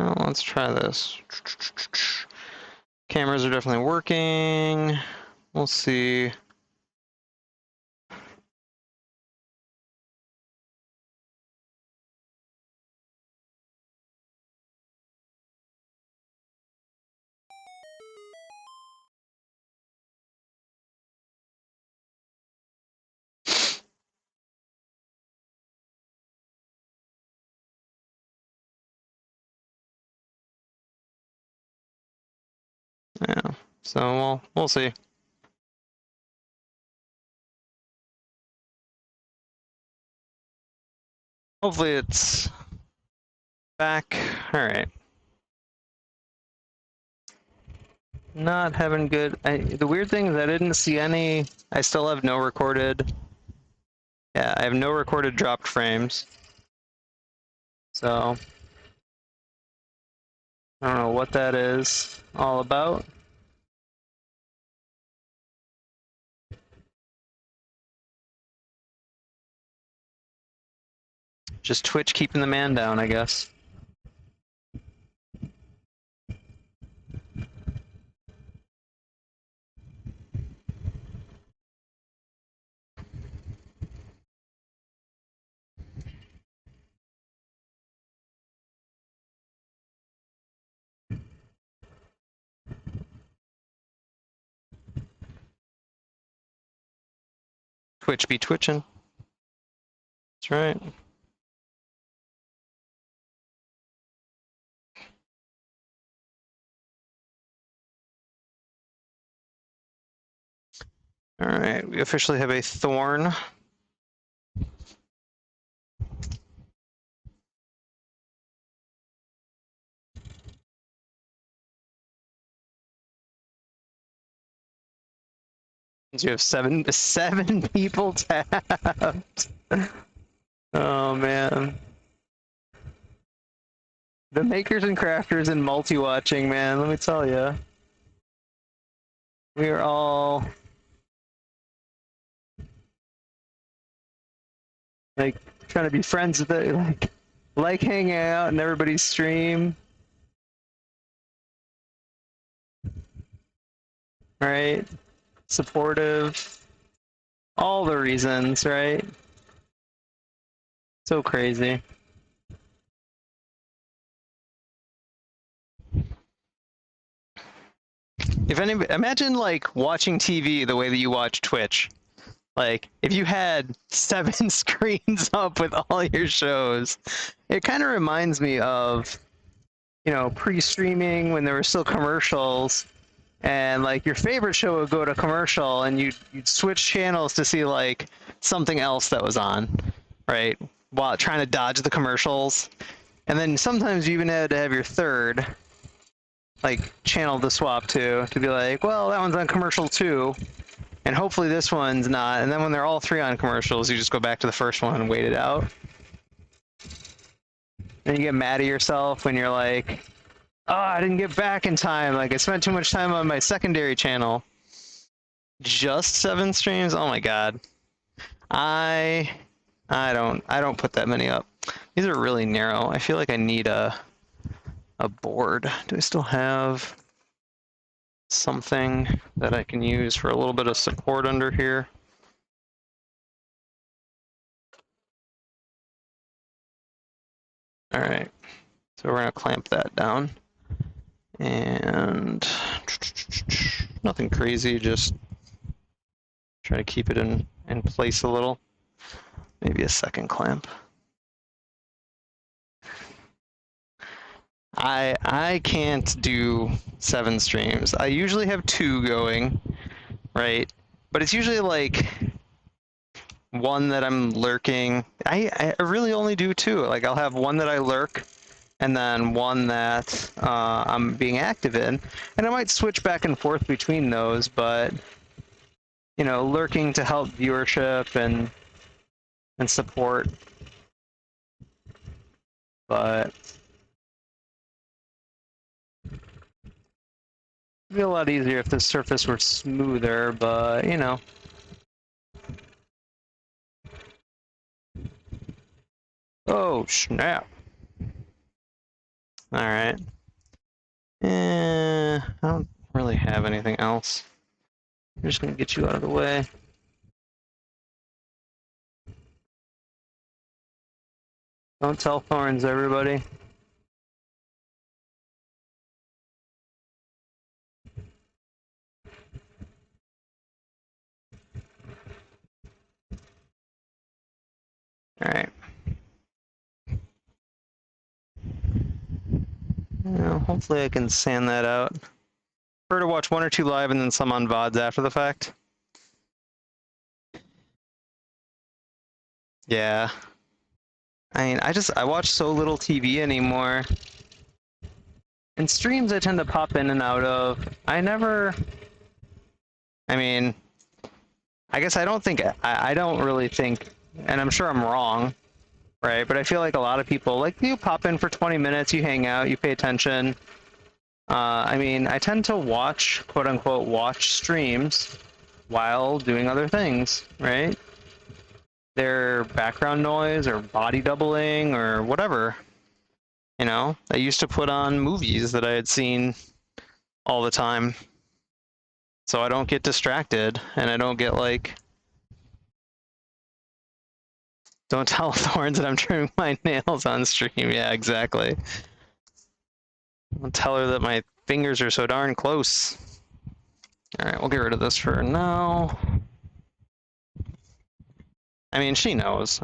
Well, let's try this. Cameras are definitely working. We'll see. Yeah, so we'll see. Hopefully it's back. All right. Not having good. The weird thing is I didn't see any. I still have no recorded. Yeah, I have no recorded dropped frames. So I don't know what that is all about. Just Twitch keeping the man down, I guess. Twitch be twitching. That's right. All right, we officially have a thorn. You have seven people tapped. Oh man. The makers and crafters and multi-watching, man, let me tell you. We are all like trying to be friends with it, like hanging out in everybody's stream. Right? Supportive. All the reasons, right? So crazy. If anybody, imagine like watching TV the way that you watch Twitch. Like, if you had 7 screens up with all your shows, it kind of reminds me of, you know, pre-streaming when there were still commercials, and like your favorite show would go to commercial, and you'd switch channels to see like something else that was on, right? While trying to dodge the commercials, and then sometimes you even had to have your third, like, channel to swap to be like, well, that one's on commercial too. And hopefully this one's not. And then when they're all 3 on commercials, you just go back to the first one and wait it out. And you get mad at yourself when you're like, oh, I didn't get back in time. Like, I spent too much time on my secondary channel. Just 7 streams? Oh my god. I don't put that many up. These are really narrow. I feel like I need a board. Do I still have something that I can use for a little bit of support under here? All right, so we're gonna clamp that down. And nothing crazy, just try to keep it in place a little. Maybe a second clamp. I can't do 7 streams. I usually have 2 going, right? But it's usually like one that I'm lurking. I really only do 2. Like, I'll have one that I lurk, and then one that I'm being active in. And I might switch back and forth between those, but, you know, lurking to help viewership and support. But it'd be a lot easier if the surface were smoother, but, you know. Oh, snap. Alright. I don't really have anything else. I'm just gonna get you out of the way. Don't tell Thorns, everybody. Alright. Well, hopefully I can sand that out. Prefer to watch 1 or 2 live and then some on VODs after the fact. Yeah. I mean, I watch so little TV anymore. And streams I tend to pop in and out of. I mean, I guess I don't think, I don't really think, and I'm sure I'm wrong, right? But I feel like a lot of people, like, you pop in for 20 minutes, you hang out, you pay attention. I mean, I tend to watch, quote unquote, watch streams while doing other things, right? They're background noise or body doubling or whatever. You know, I used to put on movies that I had seen all the time. So I don't get distracted and I don't get like, don't tell Thorns that I'm trimming my nails on stream. Yeah, exactly. I'll tell her that my fingers are so darn close. All right, we'll get rid of this for now. I mean, she knows.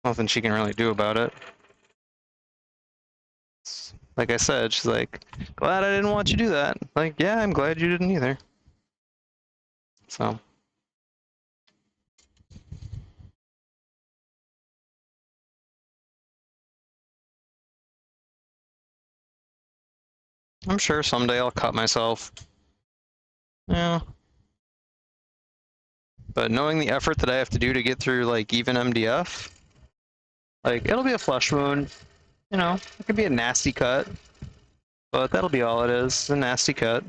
Nothing she can really do about it. Like I said, she's like, glad I didn't want you to do that. Like, yeah, I'm glad you didn't either. So. I'm sure someday I'll cut myself. Yeah. But knowing the effort that I have to do to get through, like, even MDF, like, it'll be a flesh wound. You know, it could be a nasty cut. But that'll be all it is, a nasty cut.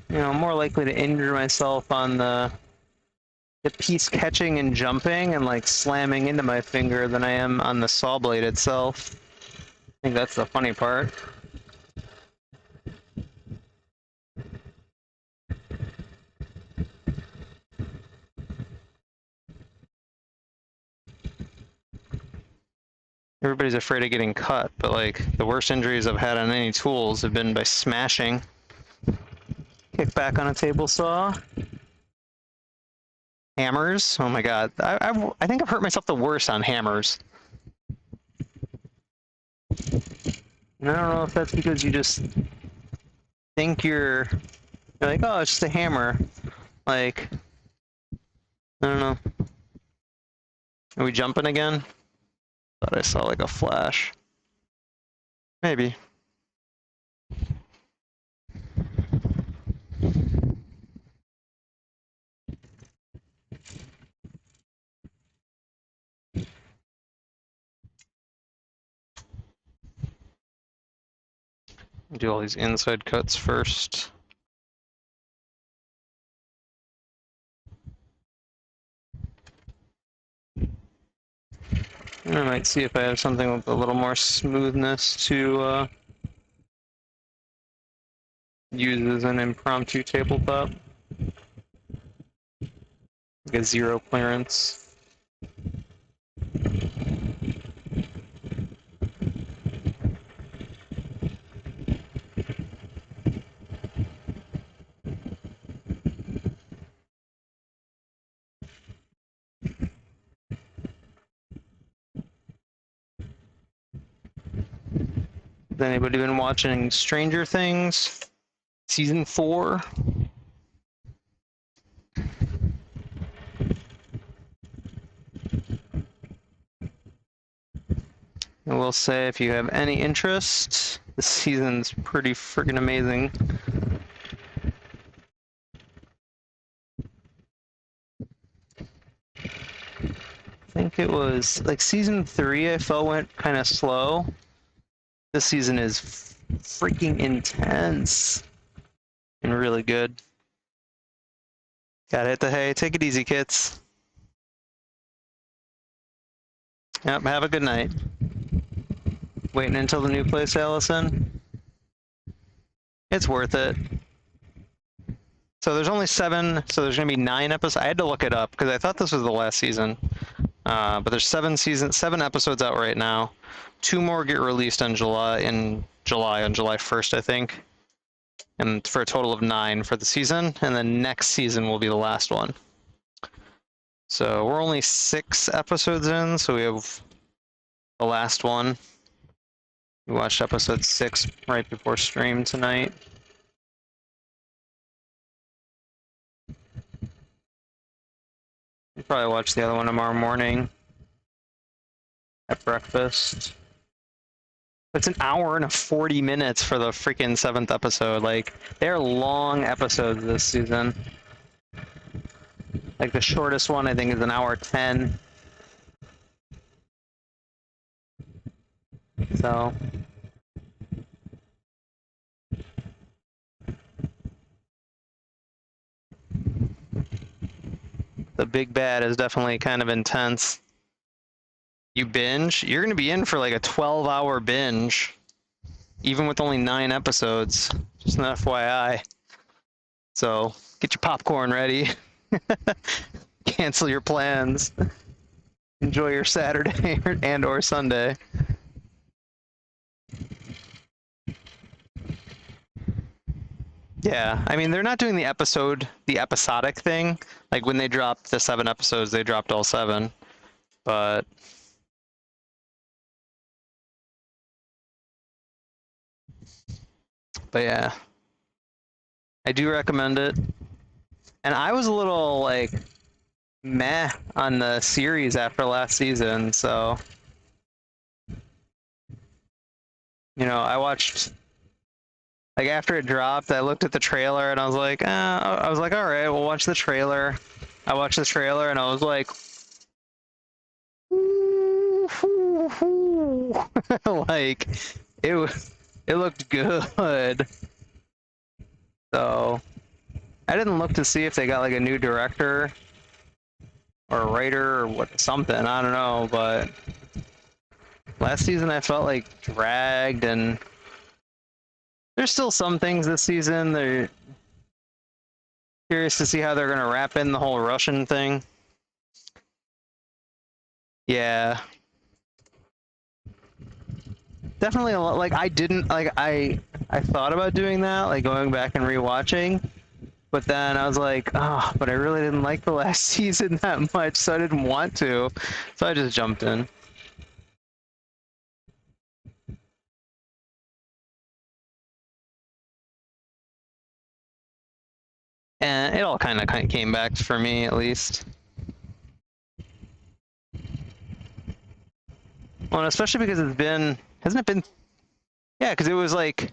You know, I'm more likely to injure myself on the piece catching and jumping and, like, slamming into my finger than I am on the saw blade itself. I think that's the funny part. Everybody's afraid of getting cut, but, like, the worst injuries I've had on any tools have been by smashing. Kick back on a table saw. Hammers. Oh my god. I think I've hurt myself the worst on hammers. And I don't know if that's because you just think you're like, oh, it's just a hammer. Like, I don't know. Are we jumping again? Thought I saw like a flash. Maybe. Do all these inside cuts first. And I might see if I have something with a little more smoothness to use as an impromptu tabletop. Like a zero clearance. Has anybody been watching Stranger Things? Season 4? I will say, if you have any interest, this season's pretty freaking amazing. think it was like season 3 I felt went kind of slow. This season is freaking intense and really good. Gotta hit the hay. Take it easy, kids. Yep, have a good night. Waiting until the new place, Allison? It's worth it. So there's only 7, so there's going to be 9 episodes. I had to look it up because I thought this was the last season. But there's 7 episodes out right now. 2 more get released on July, on July 1st, I think. And for a total of 9 for the season, and then next season will be the last one. So we're only 6 episodes in, so we have the last one. We watched episode 6 right before stream tonight. We'll probably watch the other one tomorrow morning at breakfast. It's an hour and 40 minutes for the freaking 7th episode. Like, they're long episodes this season. Like, the shortest one, I think, is an hour 10. So... the big bad is definitely kind of intense. You binge, you're going to be in for like a 12-hour binge, even with only 9 episodes. Just an FYI. So get your popcorn ready. Cancel your plans. Enjoy your Saturday and or Sunday. Yeah, I mean, they're not doing the episodic thing. Like when they dropped the 7 episodes, they dropped all 7. But yeah, I do recommend it. And I was a little like meh on the series after last season, so I watched, like, after it dropped, I looked at the trailer and I was like, all right, we'll watch the trailer. I watched the trailer and I was like, like, it looked good. So I didn't look to see if they got like a new director or a writer or something. I don't know, but last season I felt like dragged, and there's still some things this season. They're curious to see how they're gonna wrap in the whole Russian thing. Yeah. Definitely a lot. Like, I didn't, like, I thought about doing that, like going back and rewatching, but then I was like, oh, but I really didn't like the last season that much, so I didn't want to. So I just jumped in. And it all kind of came back for me, at least. Well, and especially because hasn't it been, yeah, because it was like,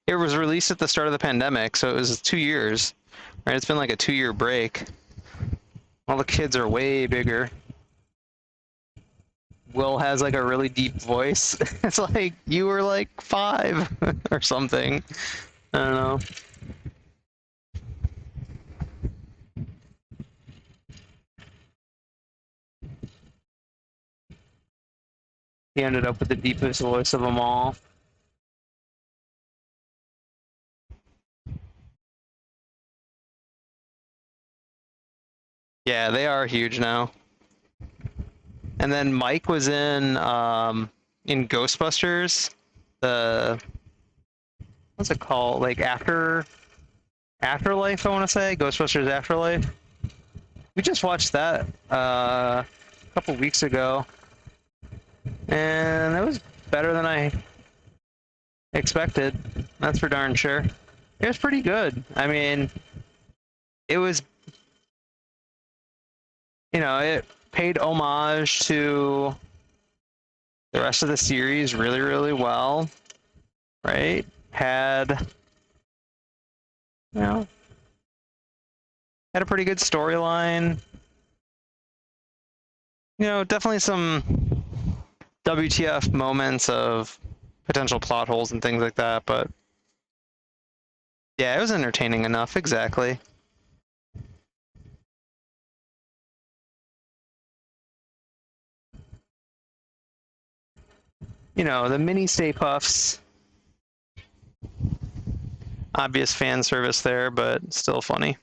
it was released at the start of the pandemic, so it was 2 years, right? It's been like a 2-year break. All the kids are way bigger. Will has like a really deep voice. It's like you were like 5 or something. I don't know. He ended up with the deepest voice of them all. Yeah, they are huge now. And then Mike was in Ghostbusters, the, what's it called? Like Afterlife, I want to say, Ghostbusters Afterlife. We just watched that a couple weeks ago, and it was better than I expected. That's for darn sure. It was pretty good. I mean, it was, it paid homage to the rest of the series really, really well, right? Had, had a pretty good storyline. You know, definitely some WTF moments of potential plot holes and things like that, but yeah, it was entertaining enough, exactly. You know, the mini Stay Puffs, obvious fan service there, but still funny.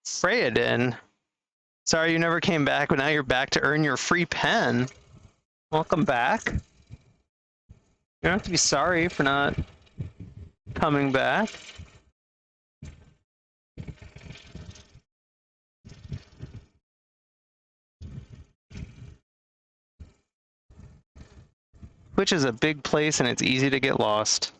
Freyaden, sorry you never came back, but now you're back to earn your free pen. Welcome back. You don't have to be sorry for not coming back. Which is a big place and it's easy to get lost.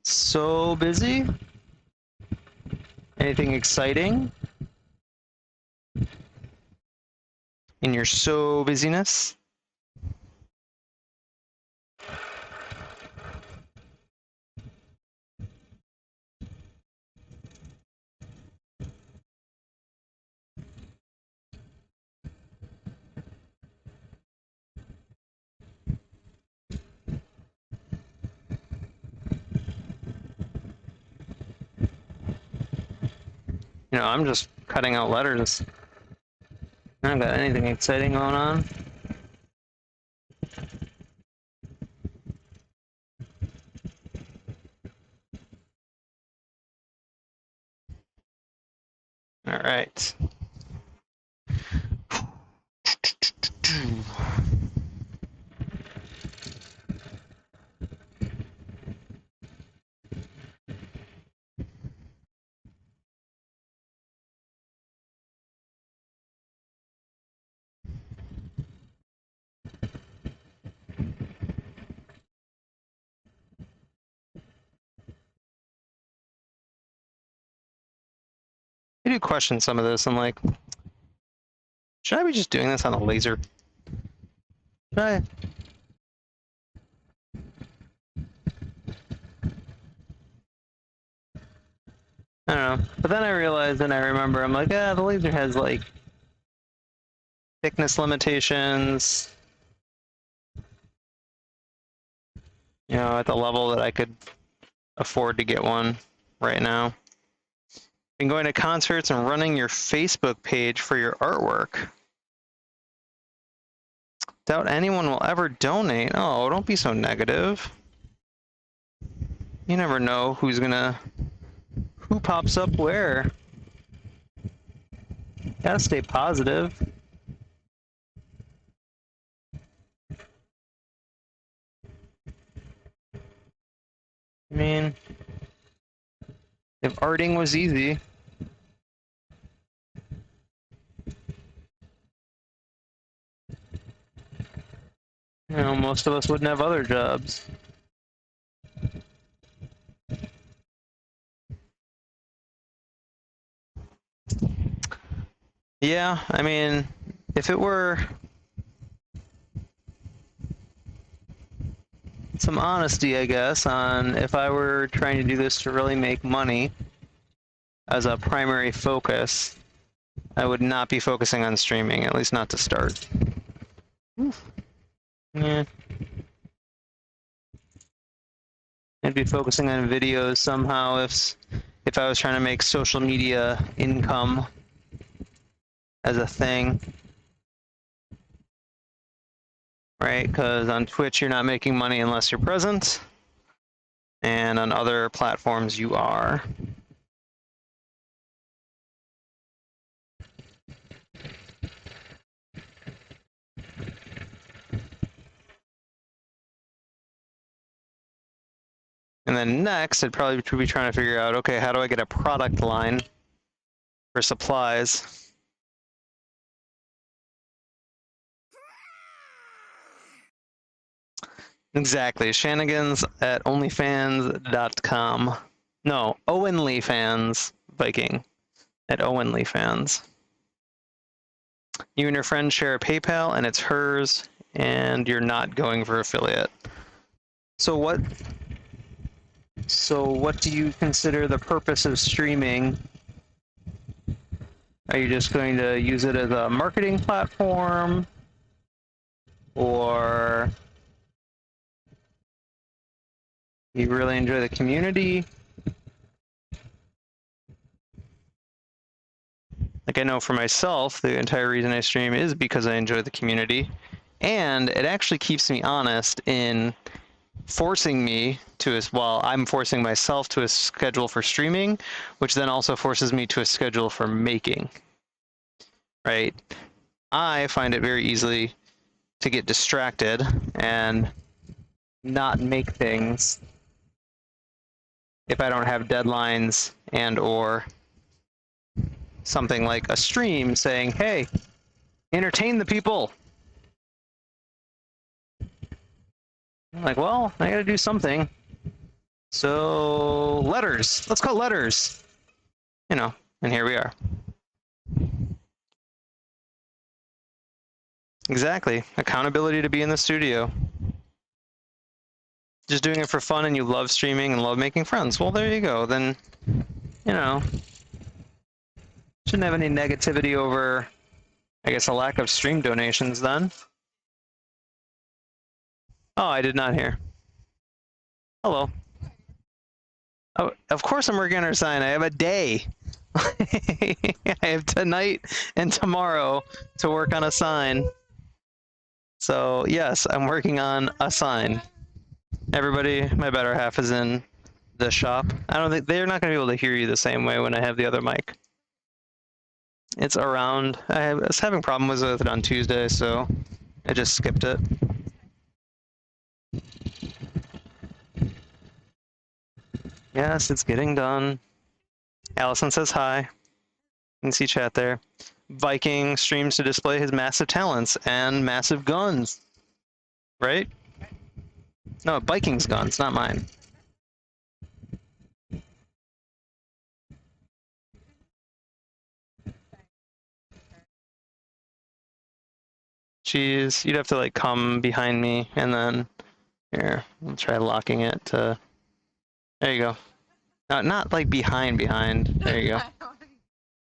So busy? Anything exciting in your so busyness? You know, I'm just cutting out letters. I don't got anything exciting going on. All right. I do question some of this. I'm like, should I be just doing this on a laser? Should I? I don't know. But then I realized and I remember, I'm like, the laser has like thickness limitations, you know, at the level that I could afford to get one right now. And going to concerts and running your Facebook page for your artwork. Doubt anyone will ever donate. Oh, don't be so negative. You never know who pops up where. Gotta stay positive. I mean, if arting was easy, you know, most of us wouldn't have other jobs. Yeah, I mean, if it were some honesty, I guess, on if I were trying to do this to really make money as a primary focus, I would not be focusing on streaming, at least not to start. Yeah. I'd be focusing on videos somehow if I was trying to make social media income as a thing. Right? Because on Twitch, you're not making money unless you're present. And on other platforms, you are. And then next, I'd probably be trying to figure out, okay, how do I get a product line for supplies. Exactly. Shenanigans at onlyfans.com. No, OwenlyFans Viking at OwenlyFans. You and your friend share a PayPal and it's hers, and you're not going for affiliate. So what do you consider the purpose of streaming? Are you just going to use it as a marketing platform, or you really enjoy the community? Like, I know for myself, the entire reason I stream is because I enjoy the community, and it actually keeps me honest in forcing me to, well, I'm forcing myself to a schedule for streaming, which then also forces me to a schedule for making, right? I find it very easily to get distracted and not make things if I don't have deadlines and or something like a stream saying, hey, entertain the people. I'm like, well, I gotta do something. So letters, let's call letters, you know, and here we are. Exactly, accountability to be in the studio. Just doing it for fun and you love streaming and love making friends. Well, there you go. Then, you know, shouldn't have any negativity over, I guess, a lack of stream donations then. Oh, I did not hear. Hello. Oh, of course I'm working on our sign. I have a day. I have tonight and tomorrow to work on a sign. So yes, I'm working on a sign. Everybody, my better half is in the shop. I don't think they're not going to be able to hear you the same way when I have the other mic. It's around. I was having problems with it on Tuesday, so I just skipped it. Yes, it's getting done. Allison says hi. You can see chat there. Viking streams to display his massive talents and massive guns. Right? No, Viking's guns, not mine. Jeez, you'd have to like come behind me and then here, I'll try locking it to. There you go. No, not like behind. There you go.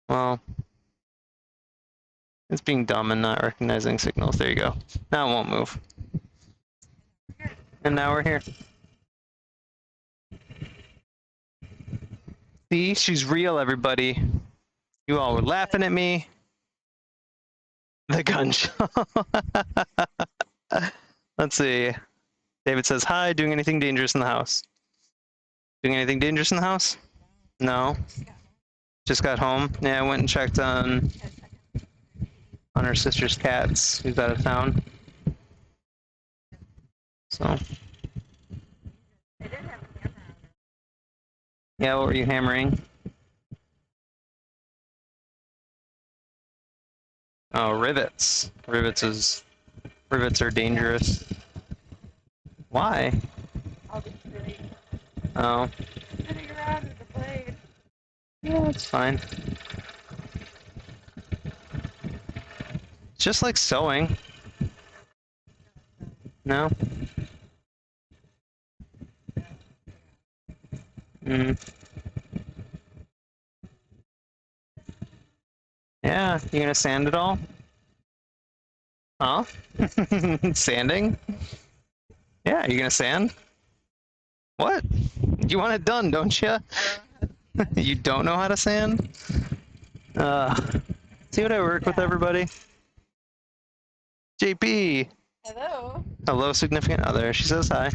Well, it's being dumb and not recognizing signals. There you go. Now it won't move. And now we're here. See, she's real, everybody. You all were laughing at me. The gun show. Let's see. David says, hi, doing anything dangerous in the house? Doing anything dangerous in the house? No. Just got home. Yeah, I went and checked on her sister's cats, who's out of town. So. Yeah, what were you hammering? Oh, rivets. Rivets are dangerous. Why? Oh. Yeah, it's fine. Just like sewing. No? Mm. Yeah, you gonna sand it all? Huh? Sanding? Yeah, you gonna sand? What? You want it done, don't you? You don't know how to sand? See what I work with, everybody? JP! Hello. Hello, significant other. She says hi.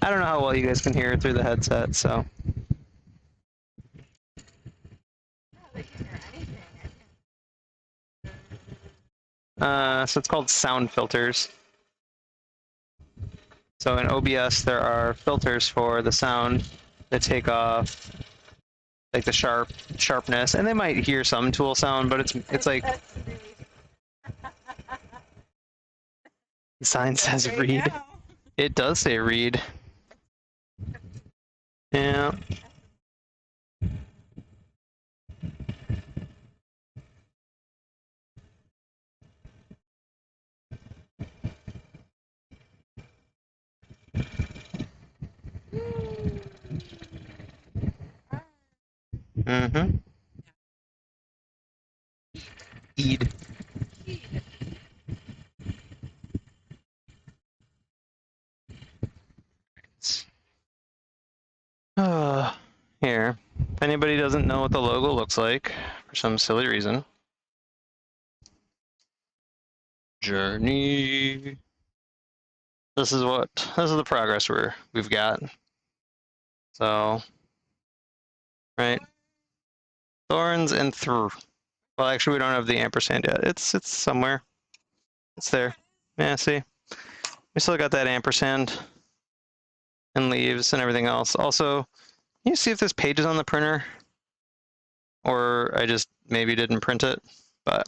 I don't know how well you guys can hear her through the headset, so. So it's called sound filters. So in OBS, there are filters for the sound that take off like the sharpness, and they might hear some tool sound, but it's like the sign says read. It does say read. Yeah. Mm-hmm. Eid. Here. If anybody doesn't know what the logo looks like for some silly reason. Journey. This is the progress we've got. So, right. Thorns and through. Well, actually, we don't have the ampersand yet. It's somewhere. It's there. Yeah, see? We still got that ampersand and leaves and everything else. Also, can you see if there's pages on the printer? Or I just maybe didn't print it, but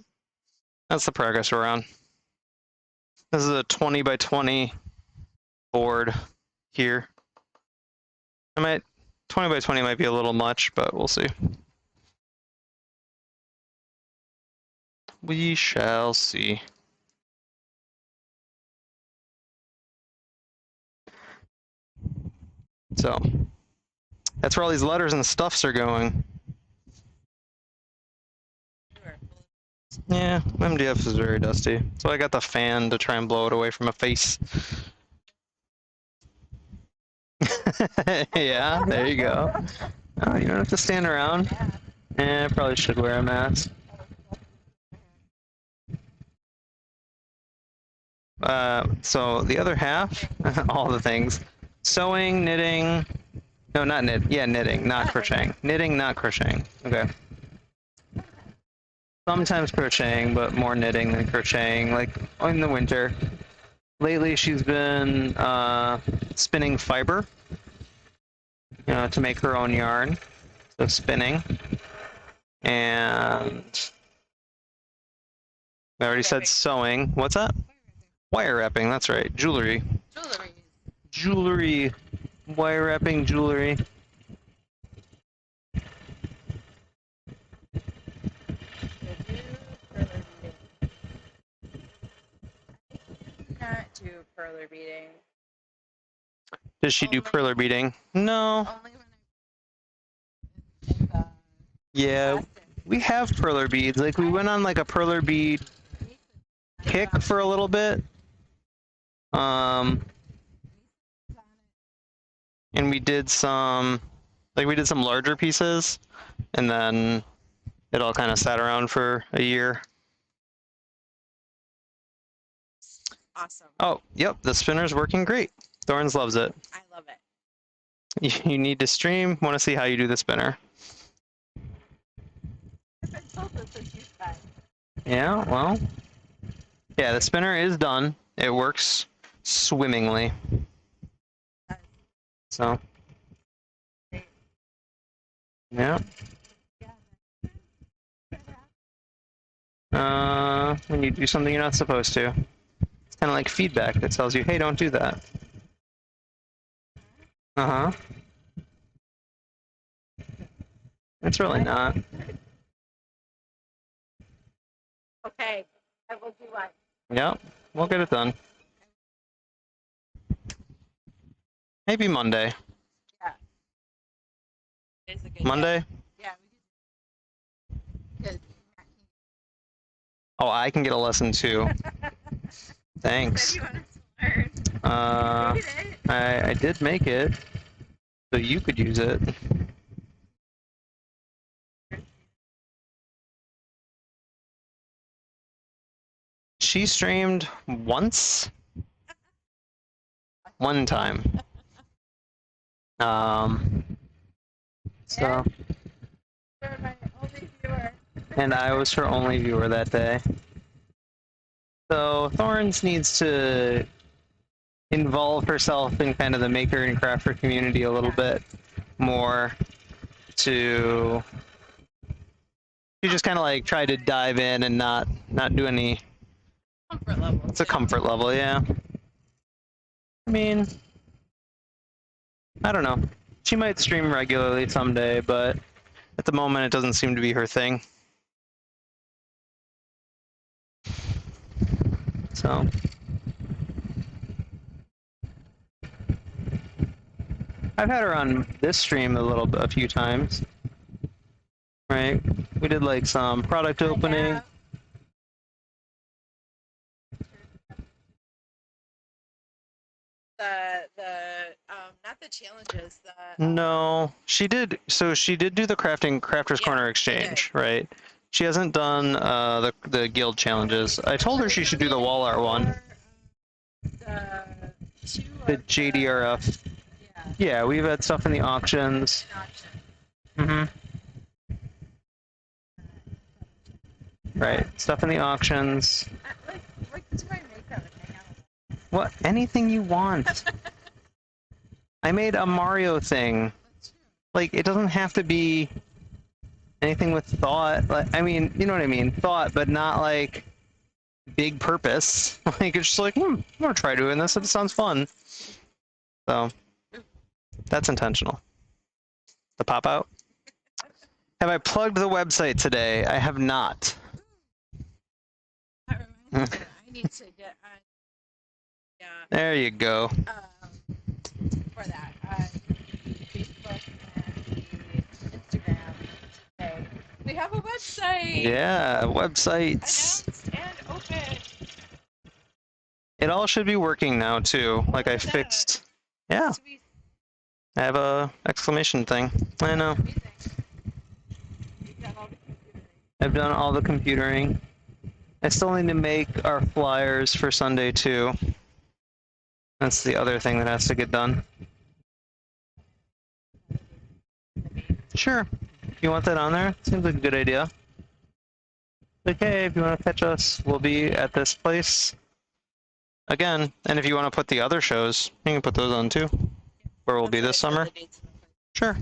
that's the progress we're on. This is a 20 by 20 board here. 20 by 20 might be a little much, but we'll see. We shall see. So that's where all these letters and stuffs are going. Yeah, MDF is very dusty. So I got the fan to try and blow it away from my face. Yeah, there you go. Oh, you don't have to stand around. I probably should wear a mask. So the other half, all the things, sewing, knitting, no, not knit, yeah, knitting, not crocheting. Knitting, not crocheting, okay. Sometimes crocheting, but more knitting than crocheting, like in the winter. Lately she's been spinning fiber, to make her own yarn, so spinning. And I already said sewing. What's that? Wire wrapping, that's right. Jewelry. Jewelry. Wire wrapping jewelry. Not do perler beading. Does she do perler beading? No. Only when I Yeah, we have perler beads. Like we went on like a perler bead kick for a little bit. And we did some larger pieces, and then it all kind of sat around for a year. Awesome. Oh, yep, the spinner's working great. Thorns loves it. I love it. You need to stream. Want to see how you do the spinner? Yeah, well, yeah, the spinner is done. It works swimmingly. So, yeah. When you do something you're not supposed to. It's kind of like feedback that tells you, hey, don't do that. Uh-huh. It's really not. Okay, I will do what? Yep, we'll get it done. Maybe Monday. Yeah. It's a good Monday? Day. Yeah. Because Oh, I can get a lesson too. Thanks. you wanted to learn. I did make it, so you could use it. She streamed once. One time. So. And I was her only viewer that day. So Thorns needs to involve herself in kind of the maker and crafter community a little bit more to. She just kind of like tried to dive in and not do any. Comfort level. It's a comfort level, yeah. I mean, I don't know. She might stream regularly someday, but at the moment it doesn't seem to be her thing. So. I've had her on this stream a few times. Right? We did like some product opening. Not the challenges. No, she did. So she did do the Crafters Corner exchange, right? She hasn't done the guild challenges. I told her she should do the wall art one. The JDRF. Yeah, we've had stuff in the auctions. Right, stuff in the auctions. What? Anything you want. I made a Mario thing. Like, it doesn't have to be anything with thought. Like, I mean, you know what I mean? Thought, but not like big purpose. Like, it's just like, I'm gonna try doing this. It sounds fun. So, that's intentional. The pop out. Have I plugged the website today? I have not. I need to get on. Yeah. There you go. For that, Facebook and Instagram. Okay. We have a website. Yeah, websites. Announced and open. It all should be working now too. Like I fixed. Yeah. I have a exclamation thing. I know. I've done all the computering. I still need to make our flyers for Sunday too. That's the other thing that has to get done. Sure. If you want that on there, seems like a good idea. Okay, if you want to catch us, we'll be at this place again. And if you want to put the other shows, you can put those on too. Where we'll be this summer. Sure.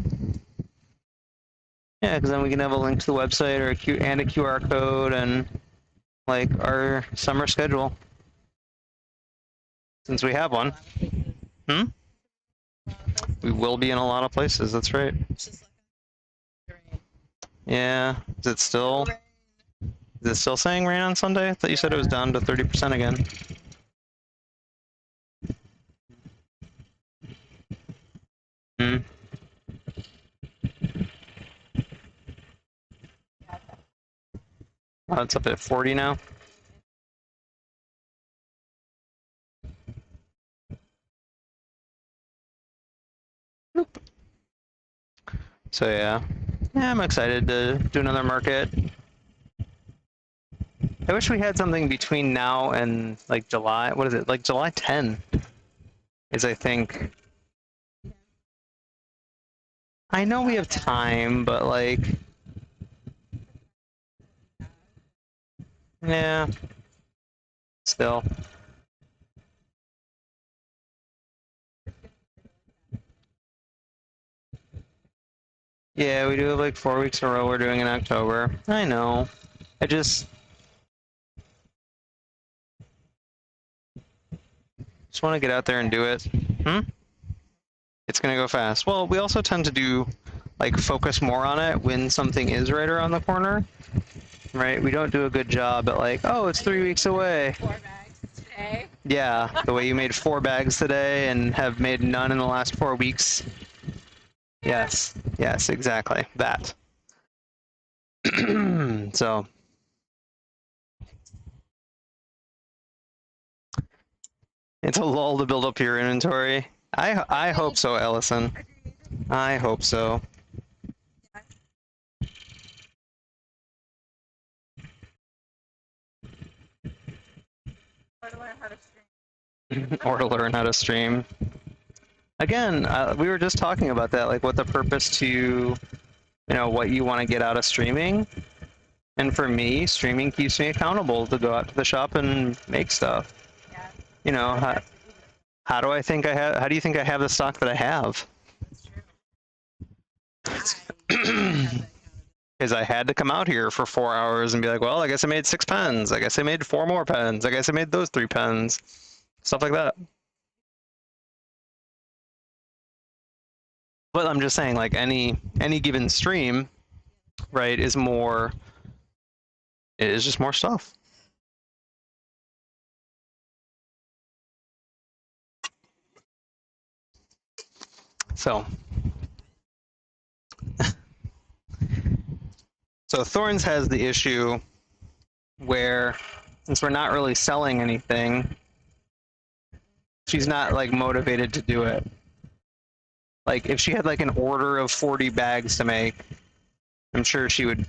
Yeah, because then we can have a link to the website or a QR code and like our summer schedule. Since we have one. We will be in a lot of places, that's right. Yeah. Is it still saying rain on Sunday? I thought you said it was down to 30% again. Oh, it's up at 40 now. Nope. So yeah, I'm excited to do another market. I wish we had something between now and like July. What is it? Like July 10 is, I think. I know we have time, but like, yeah, still. Yeah, we do have like 4 weeks in a row we're doing in October. I know. I just want to get out there and do it. It's gonna go fast. Well, we also tend to do like focus more on it when something is right around the corner. Right? We don't do a good job at like, oh, it's 3 weeks away. 4 bags today. Yeah, the way you made 4 bags today and have made none in the last 4 weeks. Yes, yes, exactly. That. So. It's a lull to build up your inventory. I hope so, Ellison. I hope so. Or to learn how to stream. Again, we were just talking about that, like what the purpose to, you know, what you want to get out of streaming. And for me, streaming keeps me accountable to go out to the shop and make stuff. Yeah. You know, how do you think I have the stock that I have? That's true. Because I had to come out here for 4 hours and be like, well, I guess I made 6 pens. I guess I made 4 more pens. I guess I made those 3 pens. Stuff like that. But I'm just saying, like any given stream, right, is just more stuff. So Thorns has the issue where, since we're not really selling anything, she's not like motivated to do it. Like if she had like an order of 40 bags to make, I'm sure she would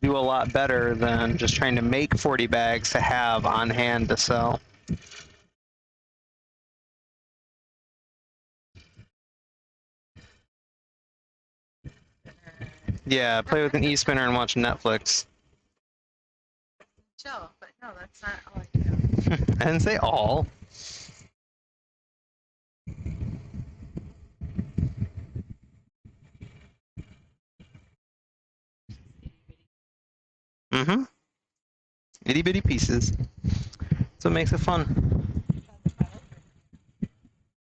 do a lot better than just trying to make 40 bags to have on hand to sell. Yeah, play with an e-spinner and watch Netflix. Chill, but no, that's not all I do. I didn't say all. Mm-hmm. Itty bitty pieces. That's what makes it fun.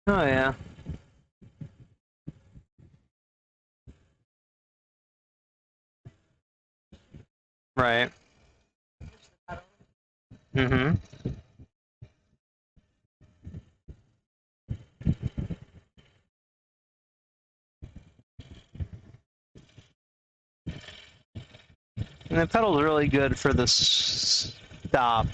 Oh yeah. Right. Mm-hmm. And the pedal's really good for the stop,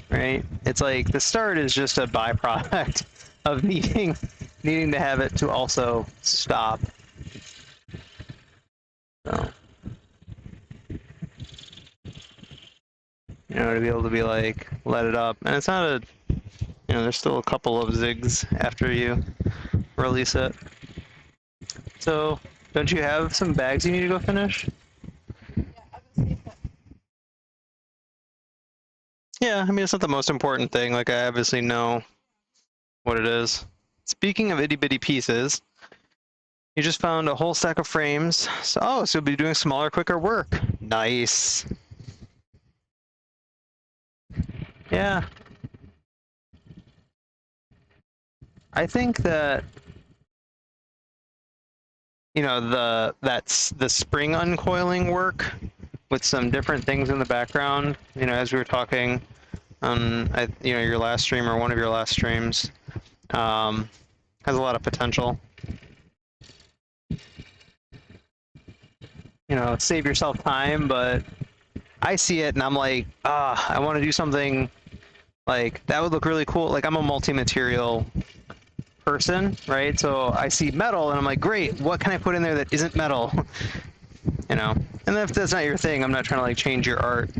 right? It's like the start is just a byproduct of needing to have it to also stop. So, to be able to be like, let it up. And it's not a, there's still a couple of zigs after you release it. So, don't you have some bags you need to go finish? Yeah, I mean, it's not the most important thing. Like, I obviously know what it is. Speaking of itty bitty pieces, you just found a whole stack of frames. So you'll be doing smaller, quicker work. Nice. Yeah. I think that, that's the spring uncoiling work with some different things in the background, as we were talking on, your last stream or one of your last streams, has a lot of potential. Save yourself time, but I see it and I'm like, I want to do something like that would look really cool. Like I'm a multi-material person, right? So I see metal and I'm like, great, what can I put in there that isn't metal? And if that's not your thing, I'm not trying to like change your art,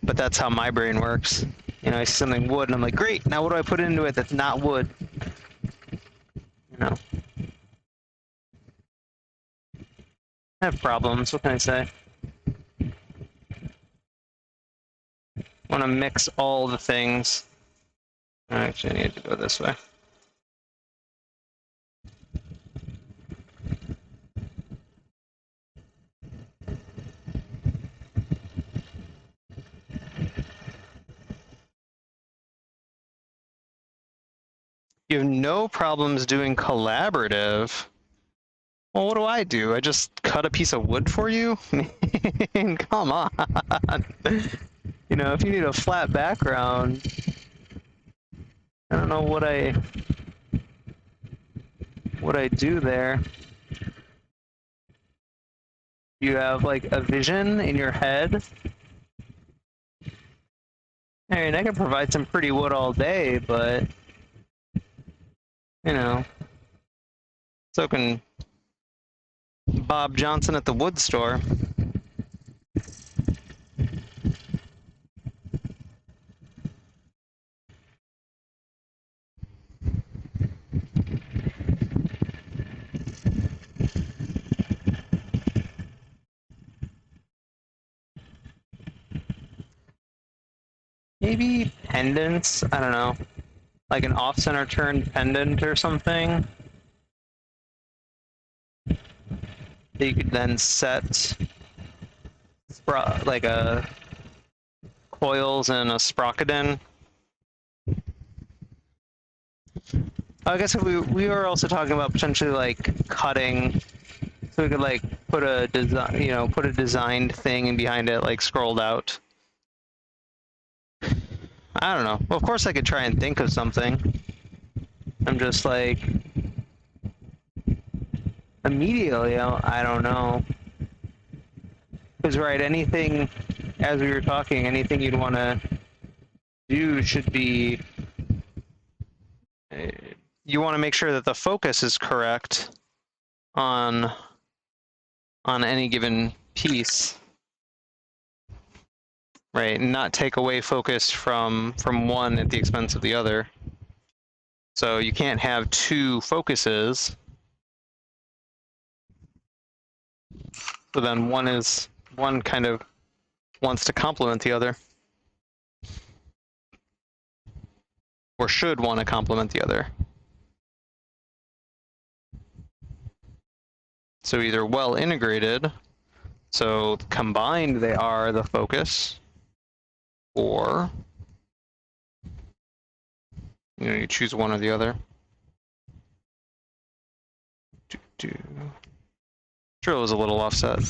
but that's how my brain works. I see something wood and I'm like, great, now what do I put into it that's not wood? I have problems, what can I say? Want to mix all the things. Actually, I need to go this way. You have no problems doing collaborative. Well, what do? I just cut a piece of wood for you? Come on. If you need a flat background, I don't know what I do there. You have like a vision in your head. I mean, I can provide some pretty wood all day, but so can Bob Johnson at the wood store. Maybe pendants, I don't know. Like an off-center turned pendant or something. that you could then set like a coils and a sprocket in. I guess if we were also talking about potentially like cutting, so we could like put a design, put a designed thing in behind it, like scrolled out. I don't know. Well, of course I could try and think of something. I'm just like immediately, I don't know. Because right, anything, as we were talking, anything you'd want to do should be, you want to make sure that the focus is correct on any given piece, right? And not take away focus from one at the expense of the other. So you can't have two focuses. So then one kind of wants to complement the other, or should want to complement the other. So either well integrated, so combined they are the focus, or you choose one or the other. Sure, it was a little offset.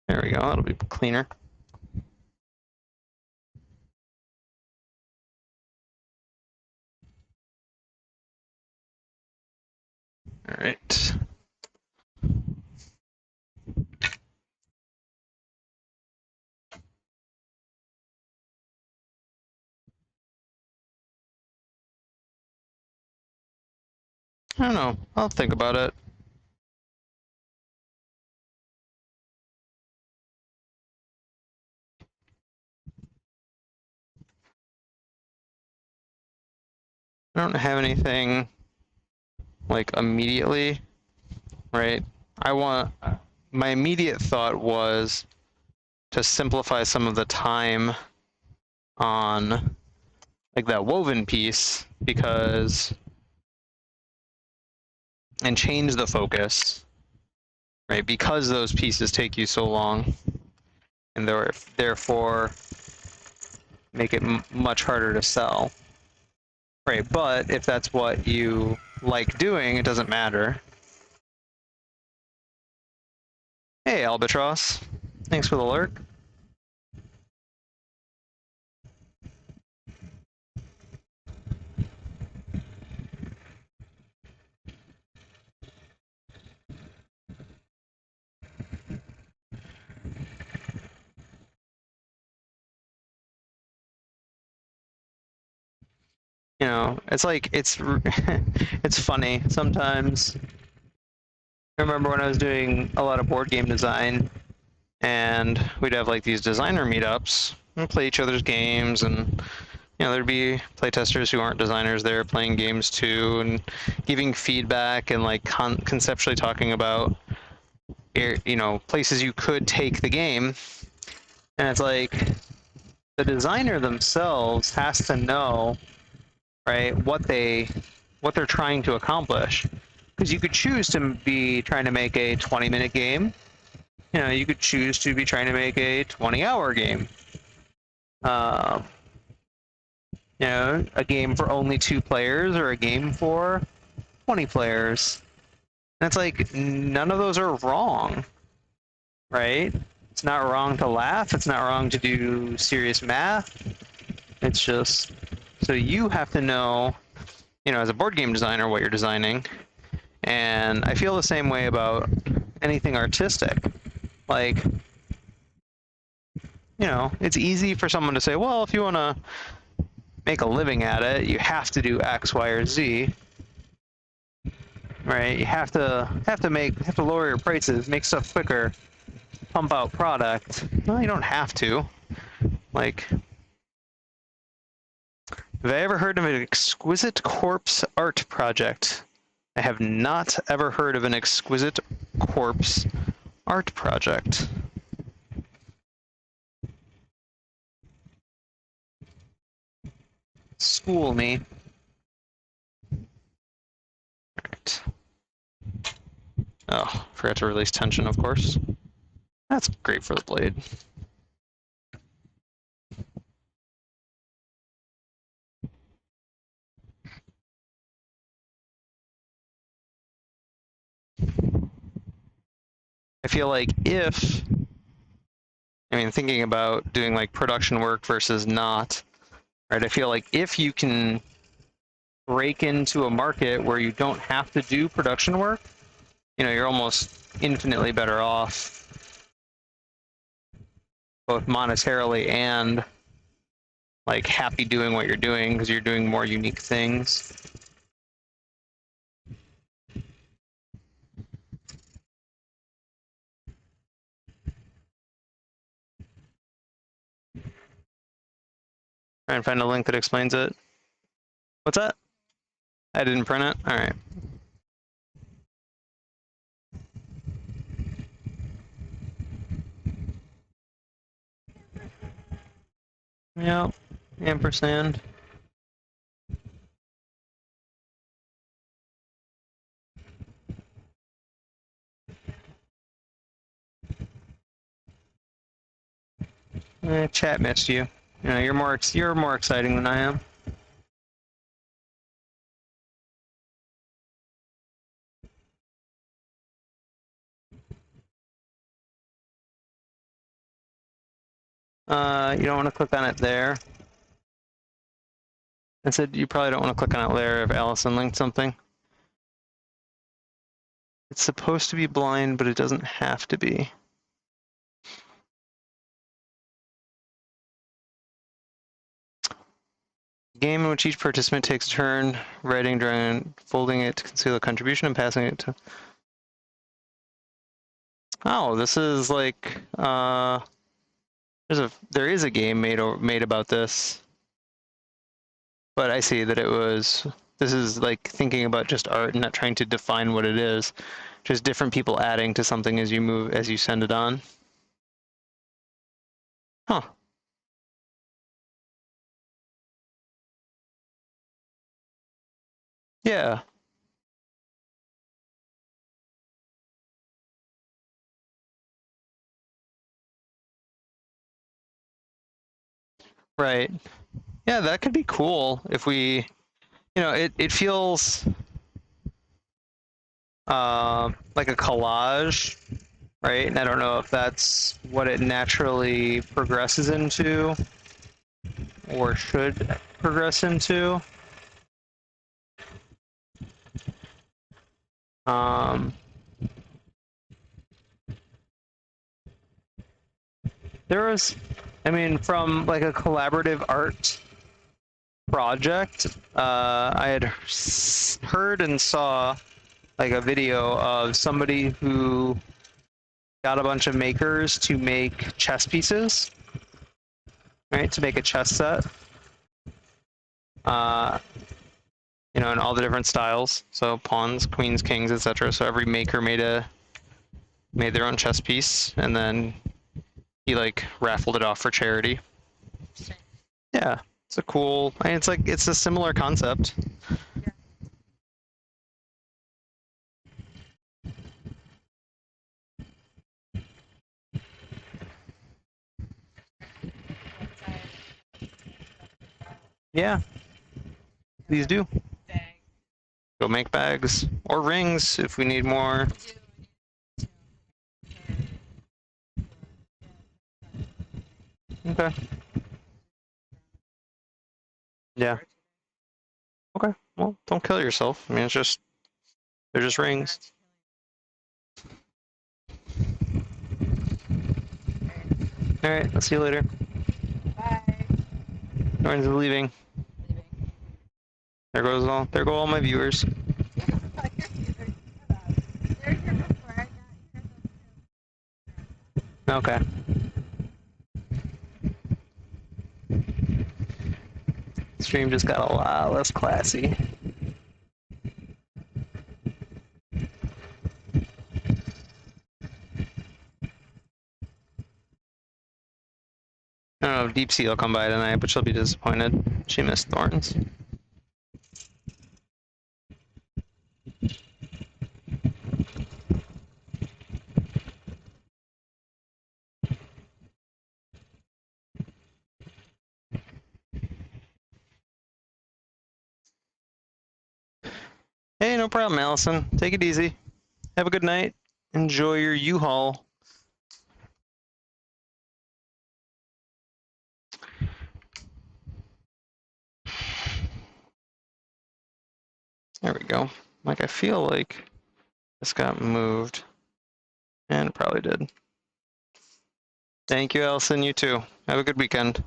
There we go. That'll be cleaner. All right. I don't know. I'll think about it. I don't have anything like immediately, right? My immediate thought was to simplify some of the time on like that woven piece and change the focus, right? Because those pieces take you so long, and therefore make it much harder to sell. Right, but if that's what you like doing, it doesn't matter. Hey, Albatross. Thanks for the lurk. It's like it's it's funny sometimes. I remember when I was doing a lot of board game design, and we'd have like these designer meetups and play each other's games, and there'd be playtesters who aren't designers there playing games too, and giving feedback and like conceptually talking about places you could take the game. And it's like the designer themselves has to know, right, what they're trying to accomplish. Because you could choose to be trying to make a 20-minute game. You could choose to be trying to make a 20-hour game. A game for only 2 players or a game for 20 players. And it's like, none of those are wrong, right? It's not wrong to laugh. It's not wrong to do serious math. It's just, so you have to know, as a board game designer, what you're designing. And I feel the same way about anything artistic. Like, it's easy for someone to say, well, if you want to make a living at it, you have to do X, Y, or Z. Right? You have to lower your prices, make stuff quicker, pump out product. Well, you don't have to. Like, have I ever heard of an exquisite corpse art project? I have not ever heard of an exquisite corpse art project. School me. All right. Oh, forgot to release tension, of course. That's great for the blade. I feel like thinking about doing like production work versus not, right? I feel like if you can break into a market where you don't have to do production work, you're almost infinitely better off, both monetarily and like happy doing what you're doing because you're doing more unique things. Try and find a link that explains it. What's that? I didn't print it? All right. Yep. Ampersand. Chat missed you. You're more exciting than I am. You don't want to click on it there. I said you probably don't want to click on it there if Allison linked something. It's supposed to be blind, but it doesn't have to be. Game in which each participant takes a turn writing, drawing, folding it to conceal a contribution and passing it to. Oh, this is like there is a game made about this, but I see that this is like thinking about just art and not trying to define what it is, just different people adding to something as you send it on. Huh. Yeah. Right. Yeah, that could be cool if we, it feels like a collage, right? And I don't know if that's what it naturally progresses into or should progress into. There was, from like a collaborative art project, I had heard and saw like a video of somebody who got a bunch of makers to make chess pieces, right? To make a chess set. In all the different styles. So pawns, queens, kings, etc. So every maker made their own chess piece, and then he like raffled it off for charity. Yeah, it's a cool. It's a similar concept. Yeah, these do. Go make bags or rings if we need more. Okay. Yeah. Okay. Well, don't kill yourself. They're just rings. All right. I'll see you later. Bye. Lauren's leaving. There go all my viewers. Okay. Stream just got a lot less classy. I don't know if Deep Sea will come by tonight, but she'll be disappointed. She missed Thorns. Hey, no problem, Allison. Take it easy. Have a good night. Enjoy your U-Haul. There we go. Like, I feel like this got moved. And it probably did. Thank you, Allison. You too. Have a good weekend.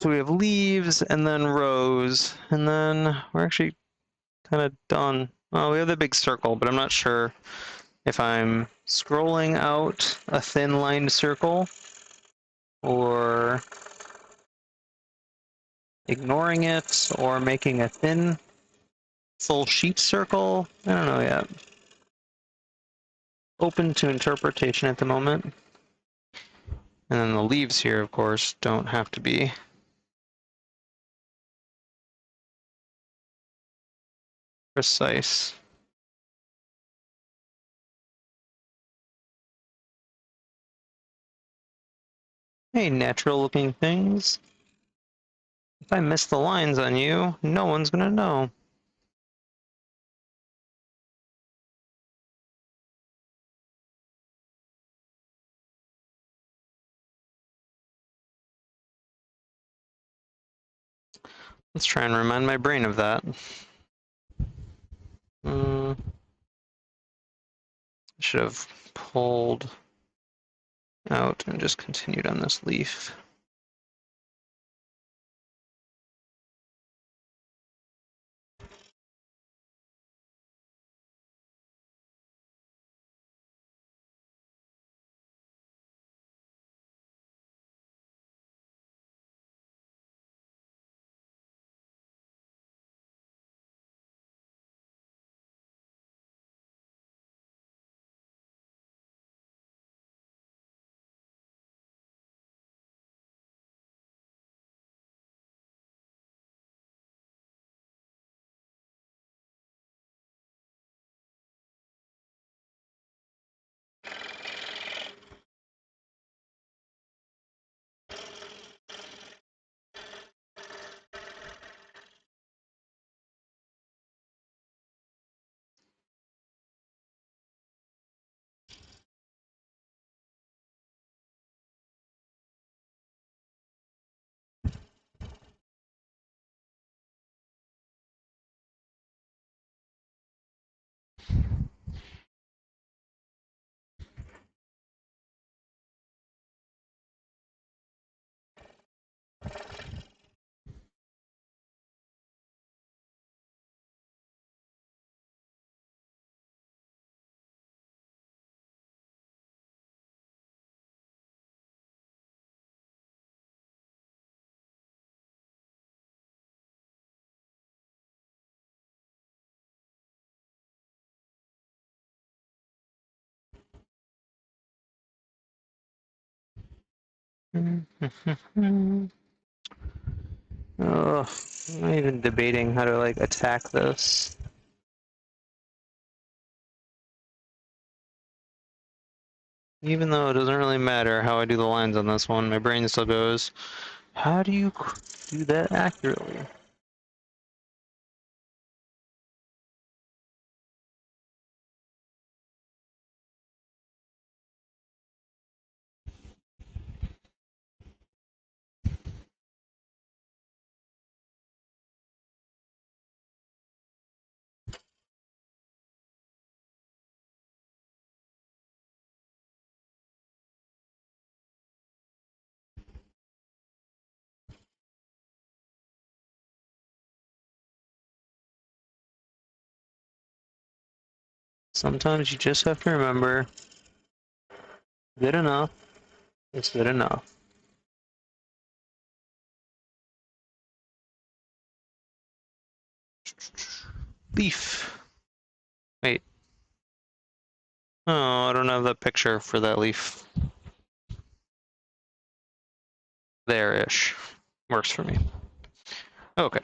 So we have leaves and then rows, and then we're actually kind of done. Oh, we have the big circle, but I'm not sure if I'm scrolling out a thin lined circle or ignoring it or making a thin full sheet circle. I don't know yet. Open to interpretation at the moment. And then the leaves here, of course, don't have to be precise. Hey, natural looking things. If I miss the lines on you, no one's gonna know. Let's try and remind my brain of that. I should have pulled out and just continued on this leaf. Ugh, I'm not even debating how to like attack this. Even though it doesn't really matter how I do the lines on this one, my brain still goes, how do you do that accurately? Sometimes you just have to remember, good enough is good enough. Leaf. Wait. Oh, I don't have the picture for that leaf. There-ish. Works for me. Okay.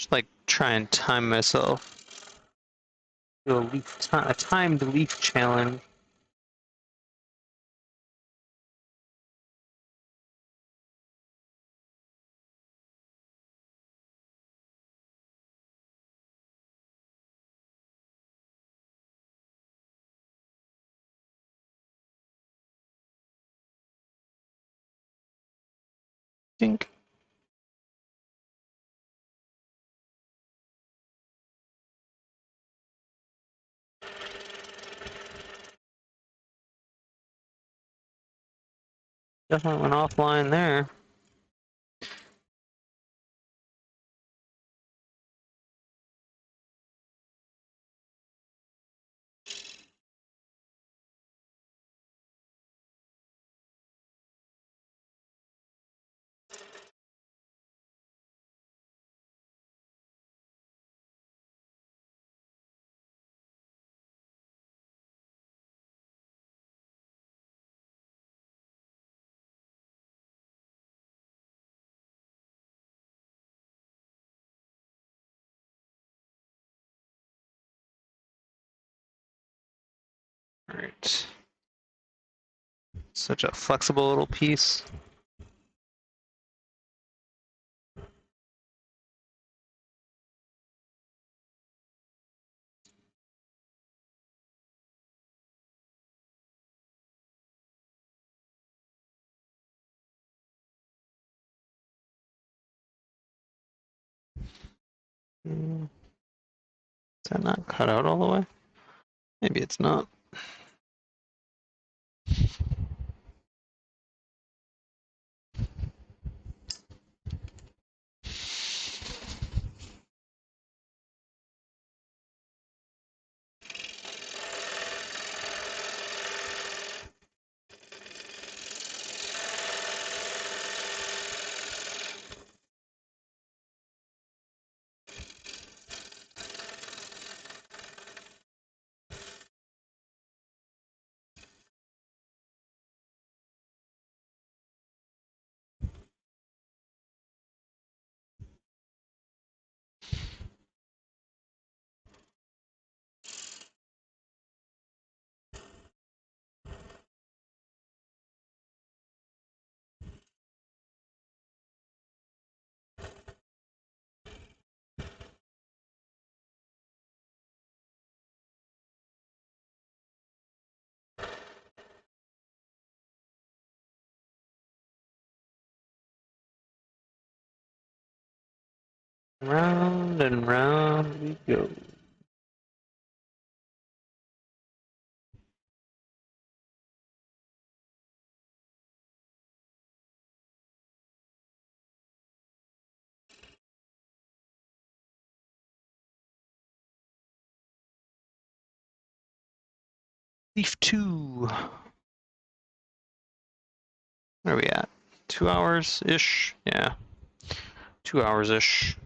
Just like try and time myself. Do a timed leaf challenge. Think. Definitely went offline there. All right. Such a flexible little piece. Is that not cut out all the way? Maybe it's not. Round and round we go. Leaf 2. Where are we at? 2 hours-ish? Yeah. 2 hours-ish.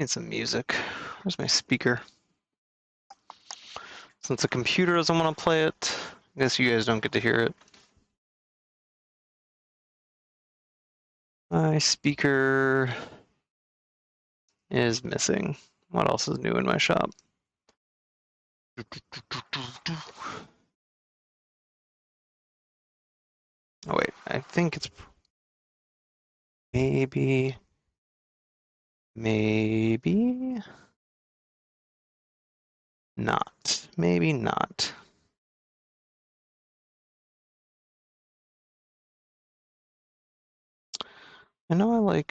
Need some music. Where's my speaker? Since the computer doesn't want to play it, I guess you guys don't get to hear it. My speaker is missing. What else is new in my shop? Oh wait, I think it's maybe not. Maybe not. I know we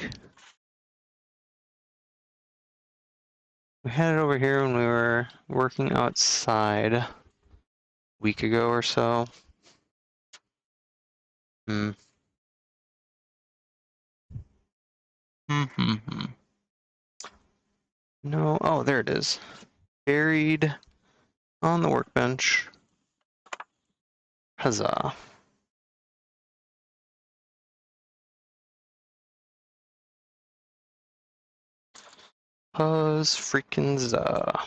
had it over here when we were working outside a week ago or so. Hmm. No, oh, there it is. Buried on the workbench. Huzzah. Puzz freaking za.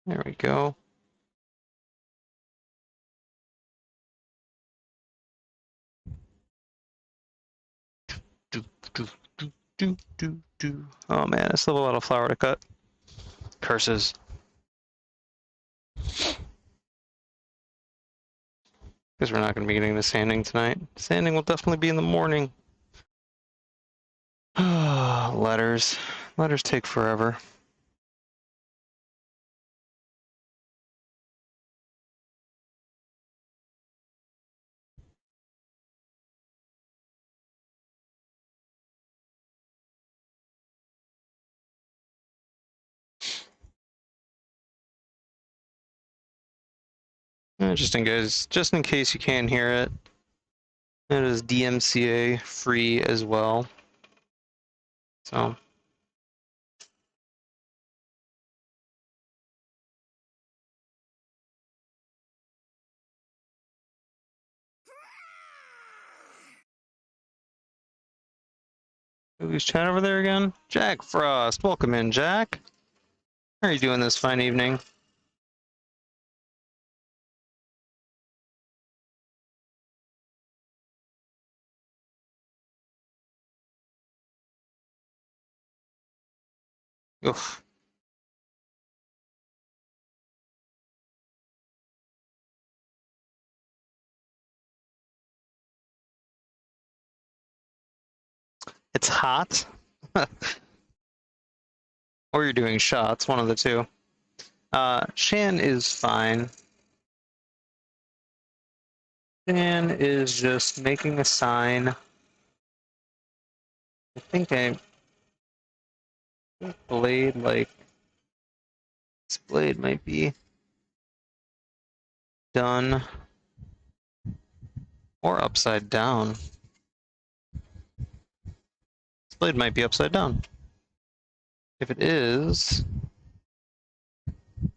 There we go. Do, do, do, do, do, do. Oh man, I still have a lot of flour to cut. Curses. Because we're not going to be getting the sanding tonight. Sanding will definitely be in the morning. Letters. Letters take forever. Just in case you can't hear it, it is DMCA free as well. So. Who's chat over there again? Jack Frost. Welcome in, Jack. How are you doing this fine evening? Oof. It's hot. Or you're doing shots, one of the two. Shan is fine. Shan is just making a sign. I think blade, like, this blade might be done. Or upside down. This blade might be upside down. If it is,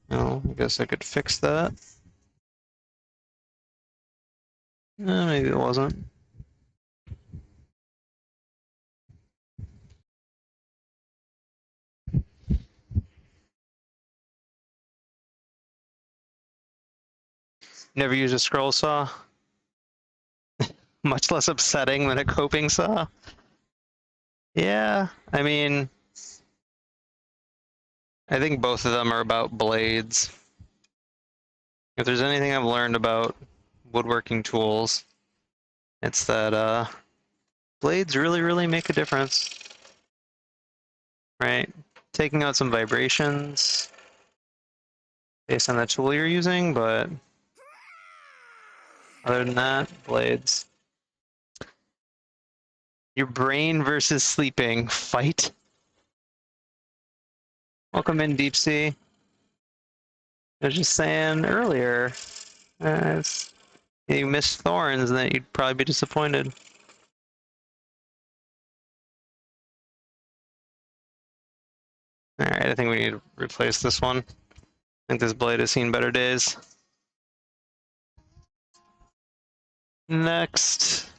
no, I guess I could fix that. Maybe it wasn't. Never use a scroll saw? Much less upsetting than a coping saw? Yeah, I mean, I think both of them are about blades. If there's anything I've learned about woodworking tools, it's that blades really make a difference, right? Taking out some vibrations based on the tool you're using, but other than that, blades. Your brain versus sleeping. Fight. Welcome in, Deep Sea. I was just saying earlier, you missed thorns, and that you'd probably be disappointed. Alright, I think we need to replace this one. I think this blade has seen better days. Next.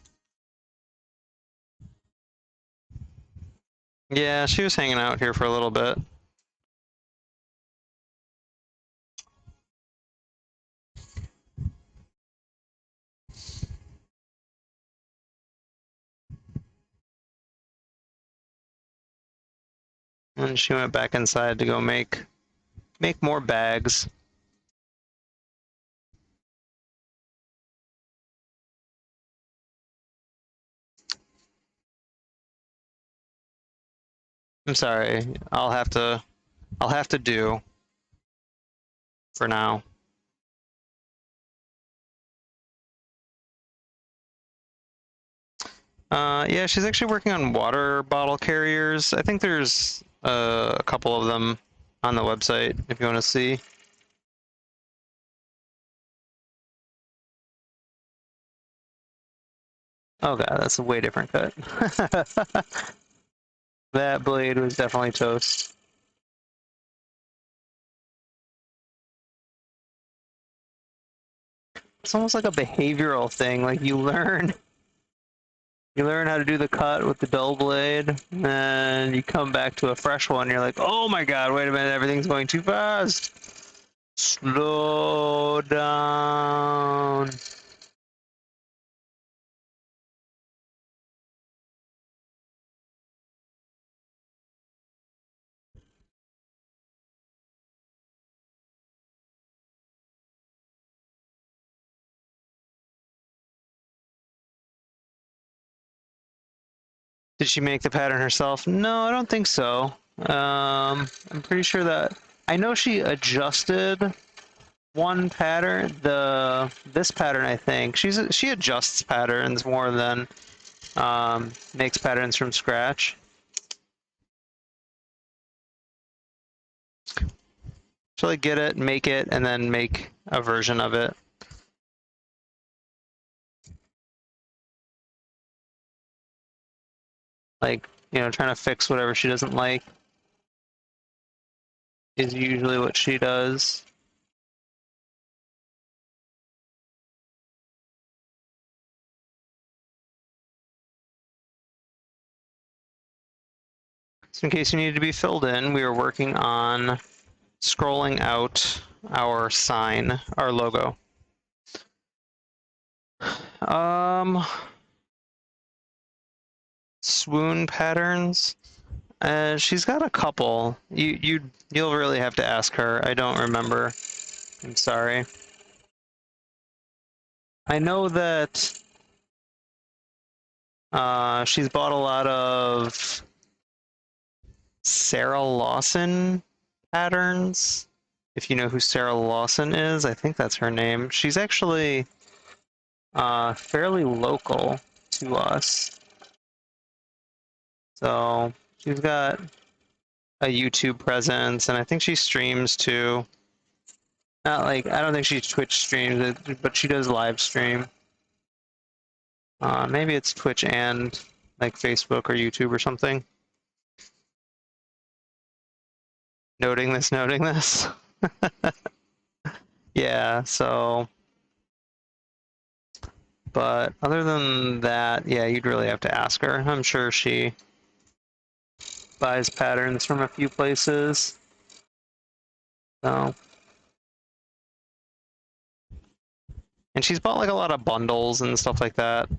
Yeah, she was hanging out here for a little bit. And she went back inside to go make more bags. I'm sorry. I'll have to do for now. Yeah, she's actually working on water bottle carriers. I think there's a couple of them on the website if you want to see. Oh god, that's a way different cut. That blade was definitely toast. It's almost like a behavioral thing, like you learn You learn how to do the cut with the dull blade, and you come back to a fresh one. You're like, oh my god, wait a minute, everything's going too fast. Slow down. Did she make the pattern herself? No, I don't think so. I'm pretty sure that I know she adjusted one pattern. This pattern, I think she adjusts patterns more than makes patterns from scratch. She'll like get it, make it, and then make a version of it. Like, you know, trying to fix whatever she doesn't like is usually what she does. So in case you needed to be filled in, we were working on scrolling out our sign, our logo. Um, swoon patterns. She's got a couple. You'll really have to ask her. I don't remember. I'm sorry. I know that she's bought a lot of Sarah Lawson patterns. If you know who Sarah Lawson is, I think that's her name. She's actually fairly local to us. So she's got a YouTube presence, and I think she streams too. Not like, I don't think she Twitch streams it, but she does live stream. Maybe it's Twitch and like Facebook or YouTube or something. Noting this, noting this. Yeah, so. But other than that, yeah, you'd really have to ask her. I'm sure she buys patterns from a few places. So. And she's bought like a lot of bundles and stuff like that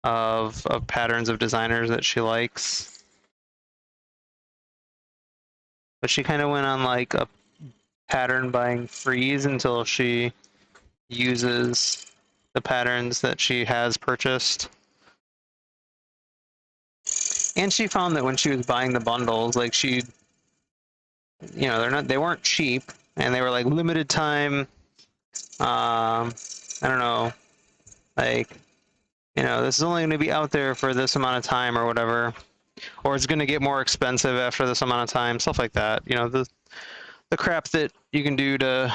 of patterns of designers that she likes. But she kind of went on like a pattern buying freeze until she uses the patterns that she has purchased. And she found that when she was buying the bundles, like you know, they weren't cheap, and they were like limited time. I don't know, like, you know, this is only going to be out there for this amount of time or whatever, or it's going to get more expensive after this amount of time, stuff like that. You know, the crap that you can do to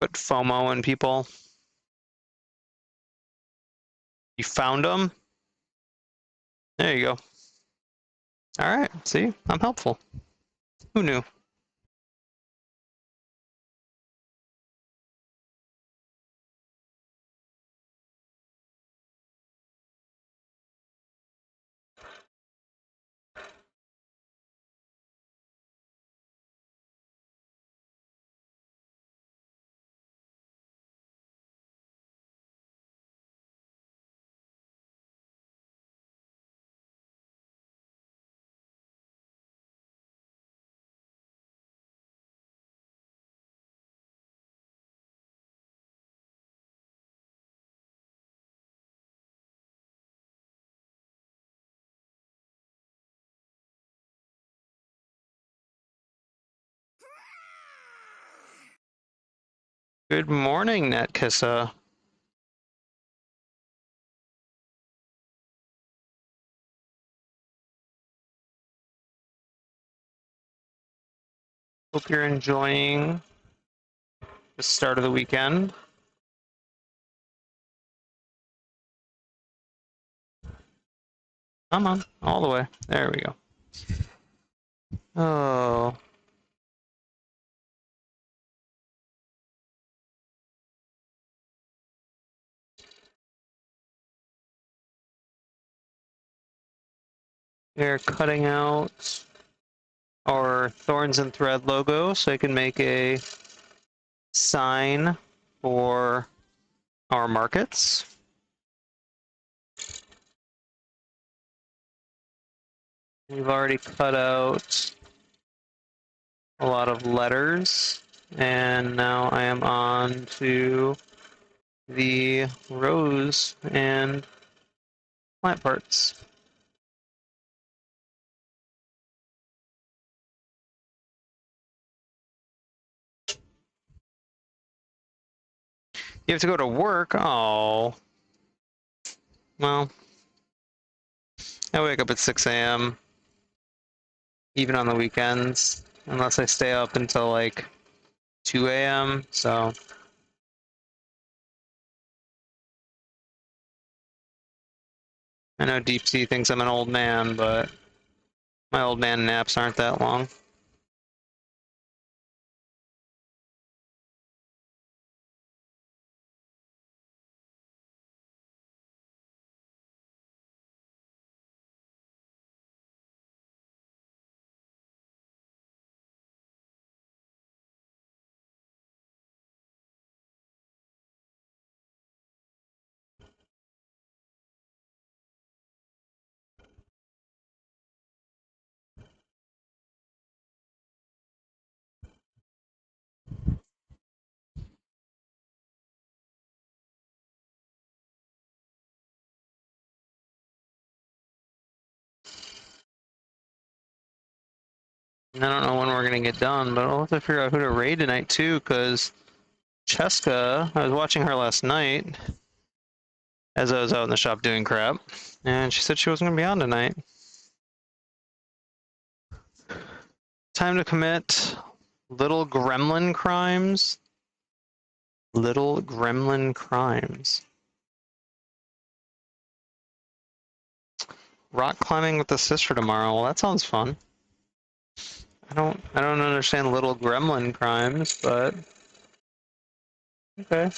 put FOMO in people. You found them? There you go. All right, see, I'm helpful. Who knew? Good morning, Netkissa. Hope you're enjoying the start of the weekend. Come on, all the way. There we go. Oh. We're cutting out our Thorns and Thread logo so I can make a sign for our markets. We've already cut out a lot of letters, and now I am on to the rose and plant parts. You have to go to work? Oh. Well, I wake up at 6 a.m. even on the weekends, unless I stay up until like 2 a.m. So I know Deep Sea thinks I'm an old man, but my old man naps aren't that long. And I don't know when we're gonna get done, but I'll have to figure out who to raid tonight too, because Cheska, I was watching her last night as I was out in the shop doing crap, and she said she wasn't gonna be on tonight. Time to commit little gremlin crimes. Little gremlin crimes. Rock climbing with the sister tomorrow. Well, that sounds fun. I don't understand little gremlin crimes, but okay.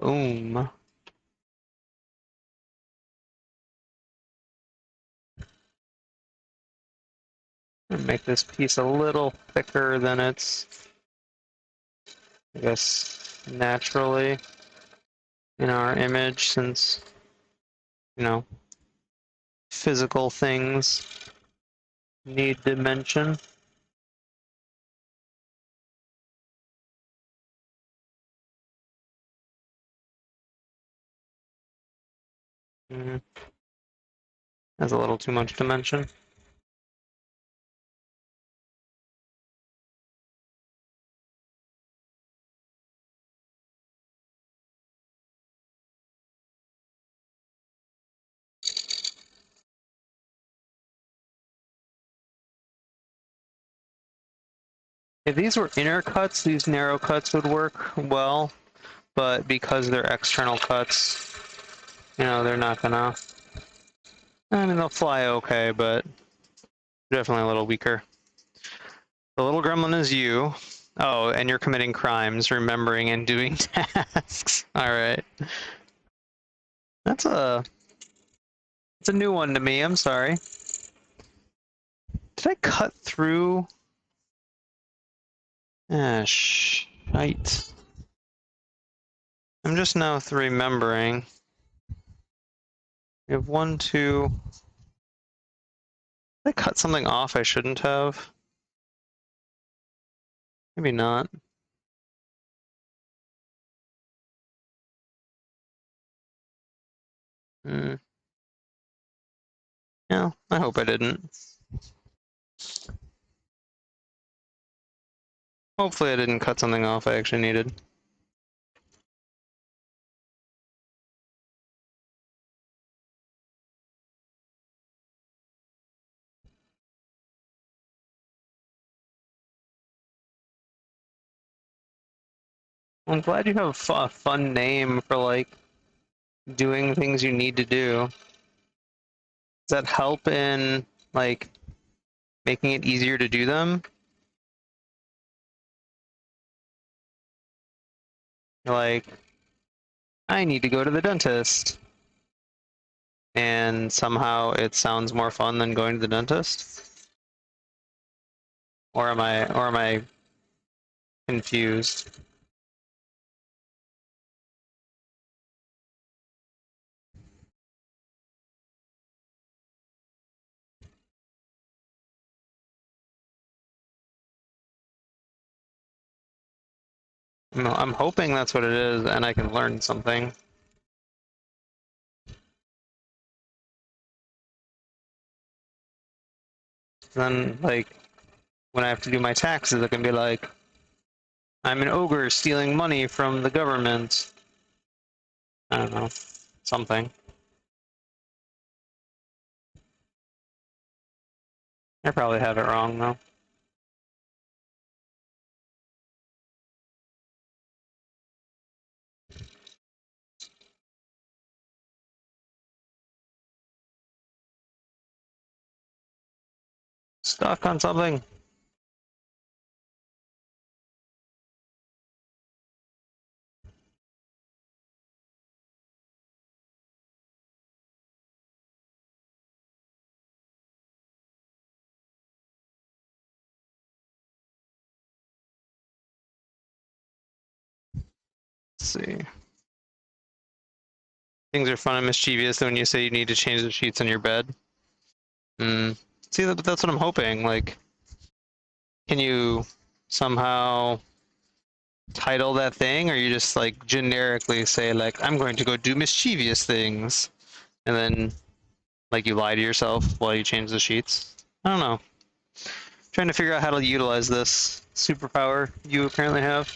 Boom. Make this piece a little thicker than it's, I guess, naturally in our image, since, you know, physical things need dimension. That's a little too much dimension. If these were inner cuts, these narrow cuts would work well, but because they're external cuts, you know, they're not gonna, I mean, they'll fly okay, but definitely a little weaker. The little gremlin is you. Oh, and you're committing crimes, remembering and doing tasks. All right. That's it's a new one to me. I'm sorry. Did I cut through? Ah, shite. I'm just now remembering. We have 1, 2. Did I cut something off I shouldn't have? Maybe not. Hmm. Yeah, I hope I didn't. Hopefully I didn't cut something off I actually needed. I'm glad you have a fun name for, like, doing things you need to do. Does that help in, like, making it easier to do them. Like, I need to go to the dentist. And somehow it sounds more fun than going to the dentist? Or am I confused? No, I'm hoping that's what it is and I can learn something. Then, like, when I have to do my taxes, I can be like, I'm an ogre stealing money from the government. I don't know. Something. I probably have it wrong, though. Stuck on something. Let's see. Things are fun and mischievous when you say you need to change the sheets on your bed. Hmm. See, that's what I'm hoping. Like, can you somehow title that thing, or you just like generically say like, I'm going to go do mischievous things, and then like you lie to yourself while you change the sheets? I don't know. Trying to figure out how to utilize this superpower you apparently have.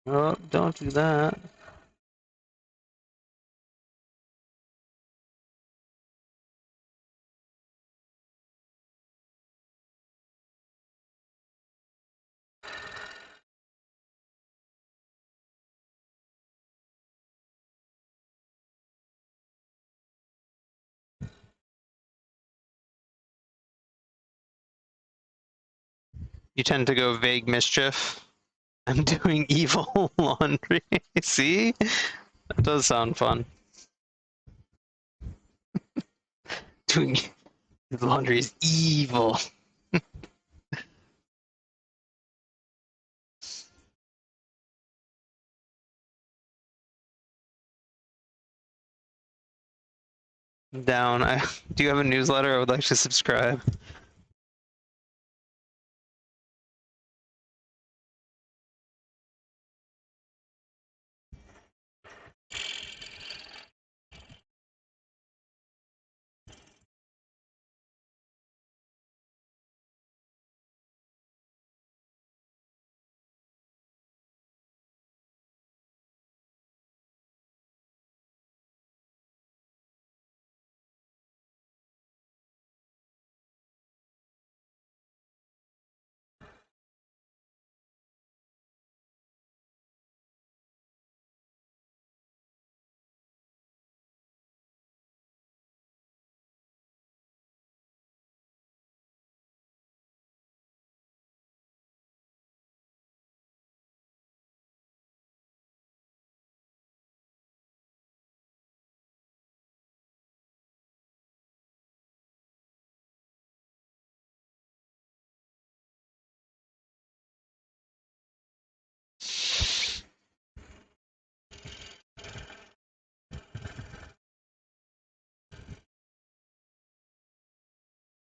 Oh, don't do that. You tend to go vague mischief. I'm doing evil laundry. See? That does sound fun. Doing laundry is evil. Down. Do you have a newsletter? I would like to subscribe.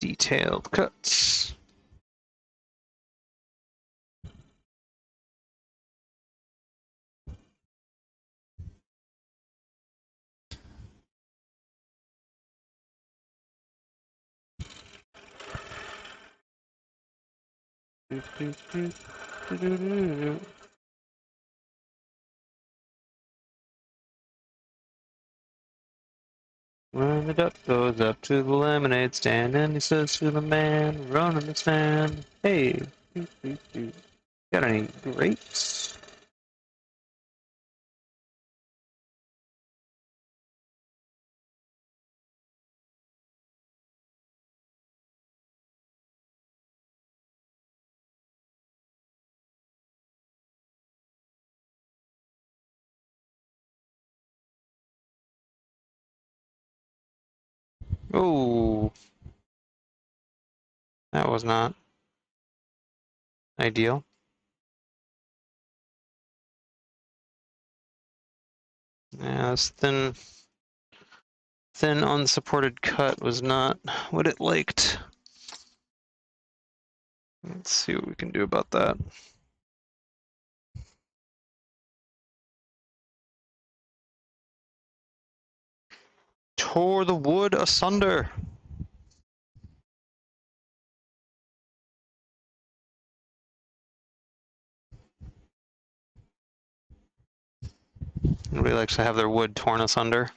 Detailed cuts. When the duck goes up to the lemonade stand and he says to the man running the stand, "Hey, got any grapes?" Oh, that was not ideal. Yeah, this thin unsupported cut was not what it liked. Let's see what we can do about that. Tore the wood asunder. Nobody likes to have their wood torn asunder.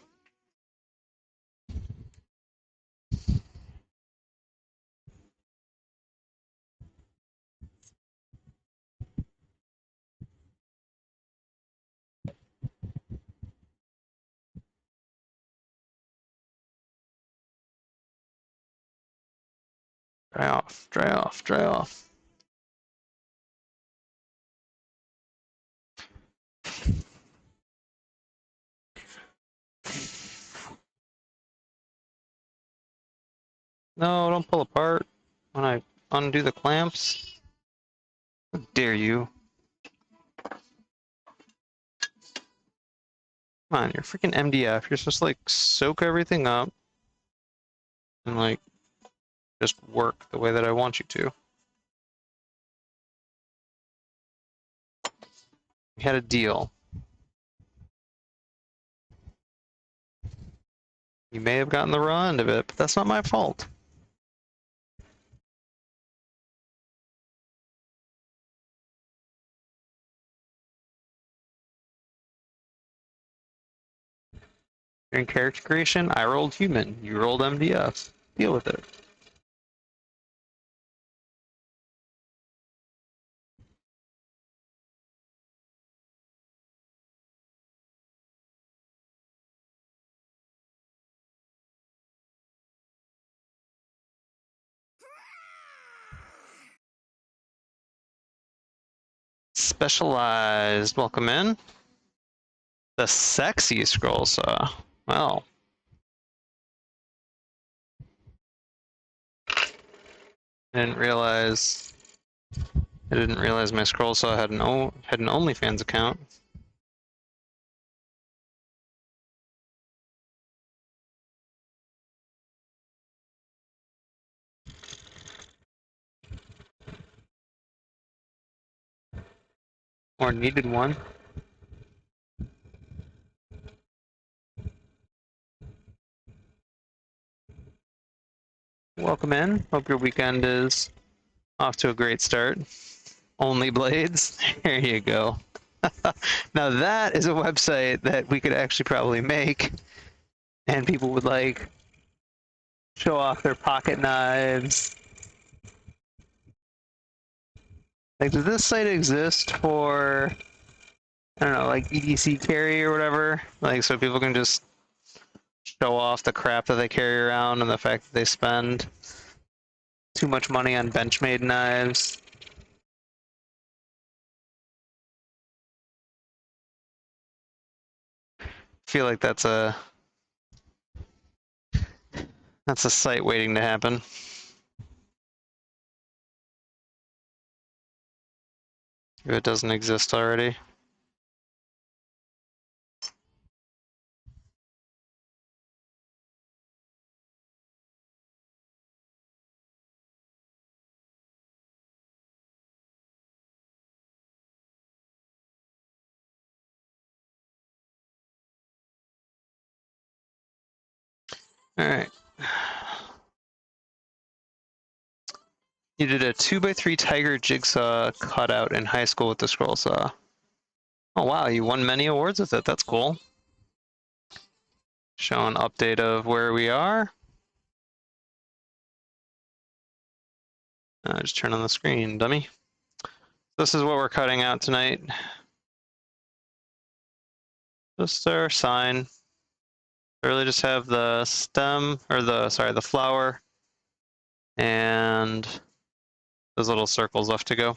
Dry off, dry off, dry off. No, don't pull apart when I undo the clamps. How dare you? Come on, you're freaking MDF. You're supposed to like soak everything up and like just work the way that I want you to. We had a deal. You may have gotten the raw end of it, but that's not my fault. During character creation, I rolled human. You rolled MDF. Deal with it. Specialized. Welcome in. The sexy scroll saw. Well. I didn't realize my scroll saw had an OnlyFans account. Or needed one. Welcome in. Hope your weekend is off to a great start. Only Blades. There you go. Now that is a website that we could actually probably make, and people would like show off their pocket knives. Like, does this site exist for, I don't know, like EDC carry or whatever? Like, so people can just show off the crap that they carry around and the fact that they spend too much money on Benchmade knives. I feel like that's a site waiting to happen. If it doesn't exist already. All right. You did a 2x3 tiger jigsaw cutout in high school with the scroll saw. Oh wow, you won many awards with it. That's cool. Show an update of where we are. Just turn on the screen, dummy. This is what we're cutting out tonight. Just our sign. I really just have the stem, or the flower, and those little circles left to go.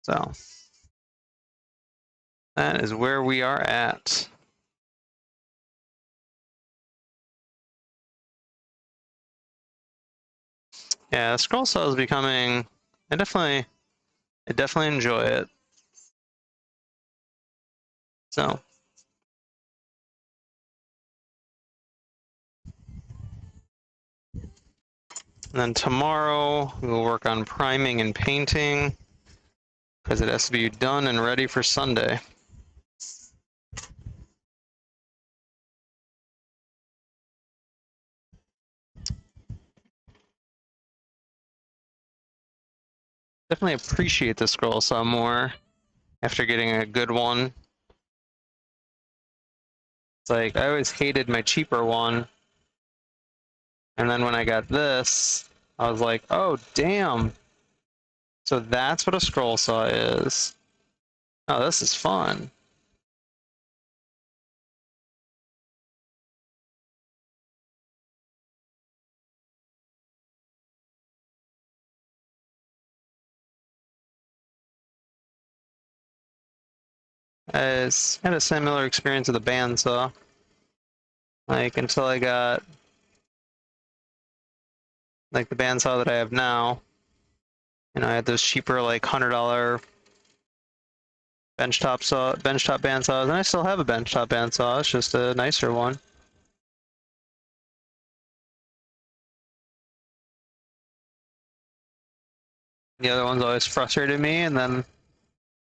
So that is where we are at. Yeah, scroll saw is becoming. I definitely enjoy it. So. And then tomorrow we will work on priming and painting because it has to be done and ready for Sunday. Definitely appreciate the scroll saw more after getting a good one. It's like I always hated my cheaper one, and then when I got this, I was like, oh damn. So that's what a scroll saw is. Oh, this is fun. I had a similar experience with a bandsaw. Like until I got like the bandsaw that I have now. You know, I had those cheaper like $100 benchtop bandsaws, and I still have a benchtop bandsaw. It's just a nicer one. The other one's always frustrated me, and then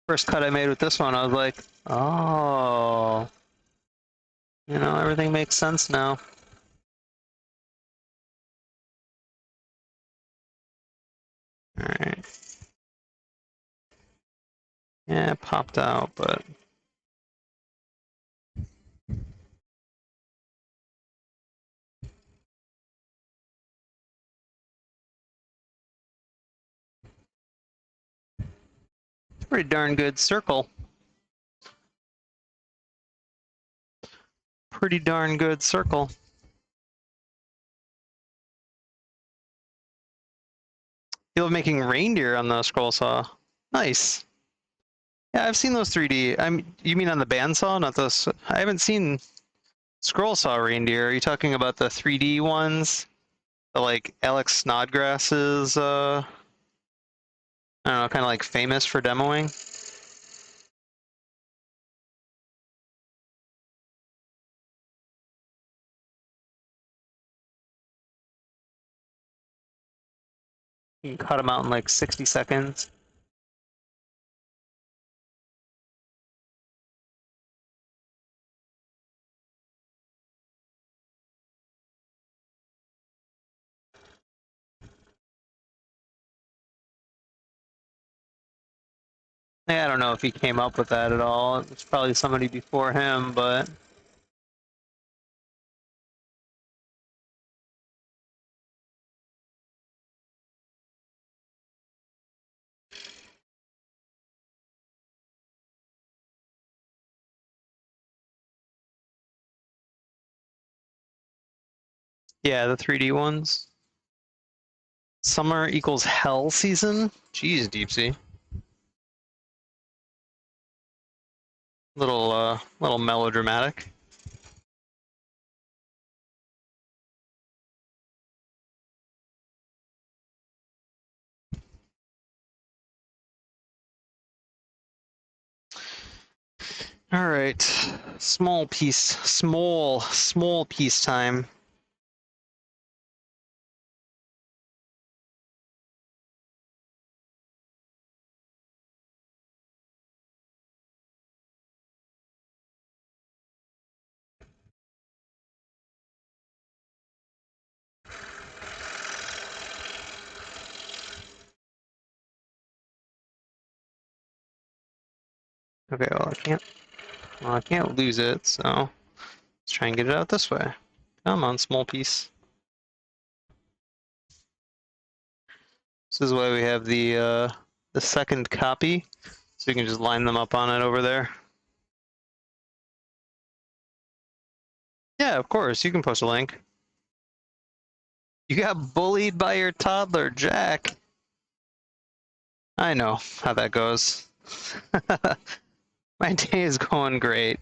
first cut I made with this one, I was like, oh, you know, everything makes sense now. All right. Yeah, it popped out, but it's a pretty darn good circle. Pretty darn good circle. You love making reindeer on the scroll saw. Nice. Yeah, I've seen those 3D. You mean on the bandsaw, not this? I haven't seen scroll saw reindeer. Are you talking about the 3D ones? The like Alex Snodgrass's I don't know, kind of like famous for demoing. You can cut them out in like 60 seconds. Yeah, I don't know if he came up with that at all. It's probably somebody before him, but yeah, the 3D ones. Summer equals hell season? Jeez, Deep Sea. Little melodramatic. All right, small piece time. Okay, well, I can't Well, I can't lose it, so let's try and get it out this way. Come on, small piece. This is why we have the second copy, so we can just line them up on it over there. Yeah, of course, you can post a link. You got bullied by your toddler, Jack. I know how that goes. My day is going great.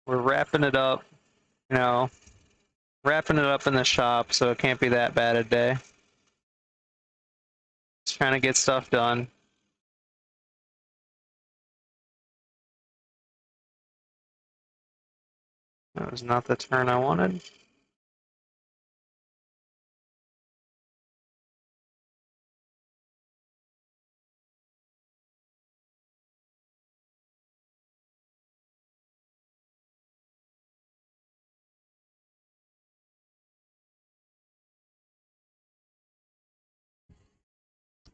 We're wrapping it up, you know, wrapping it up in the shop, so it can't be that bad a day. Just trying to get stuff done. That was not the turn I wanted.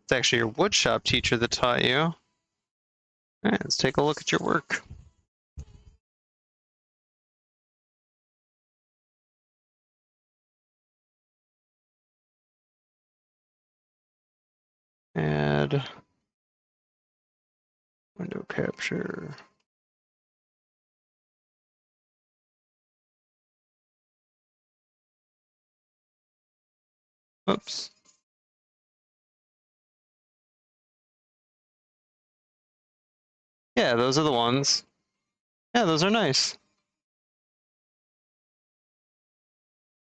It's actually your woodshop teacher that taught you. All right, let's take a look at your work. Add window capture. Oops. Yeah, those are the ones. Yeah, those are nice.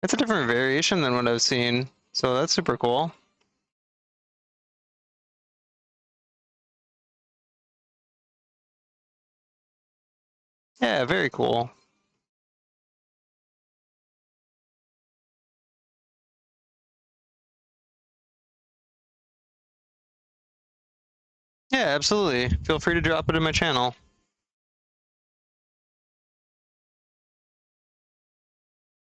It's a different variation than what I've seen, so that's super cool. Yeah, very cool. Yeah, absolutely. Feel free to drop it in my channel.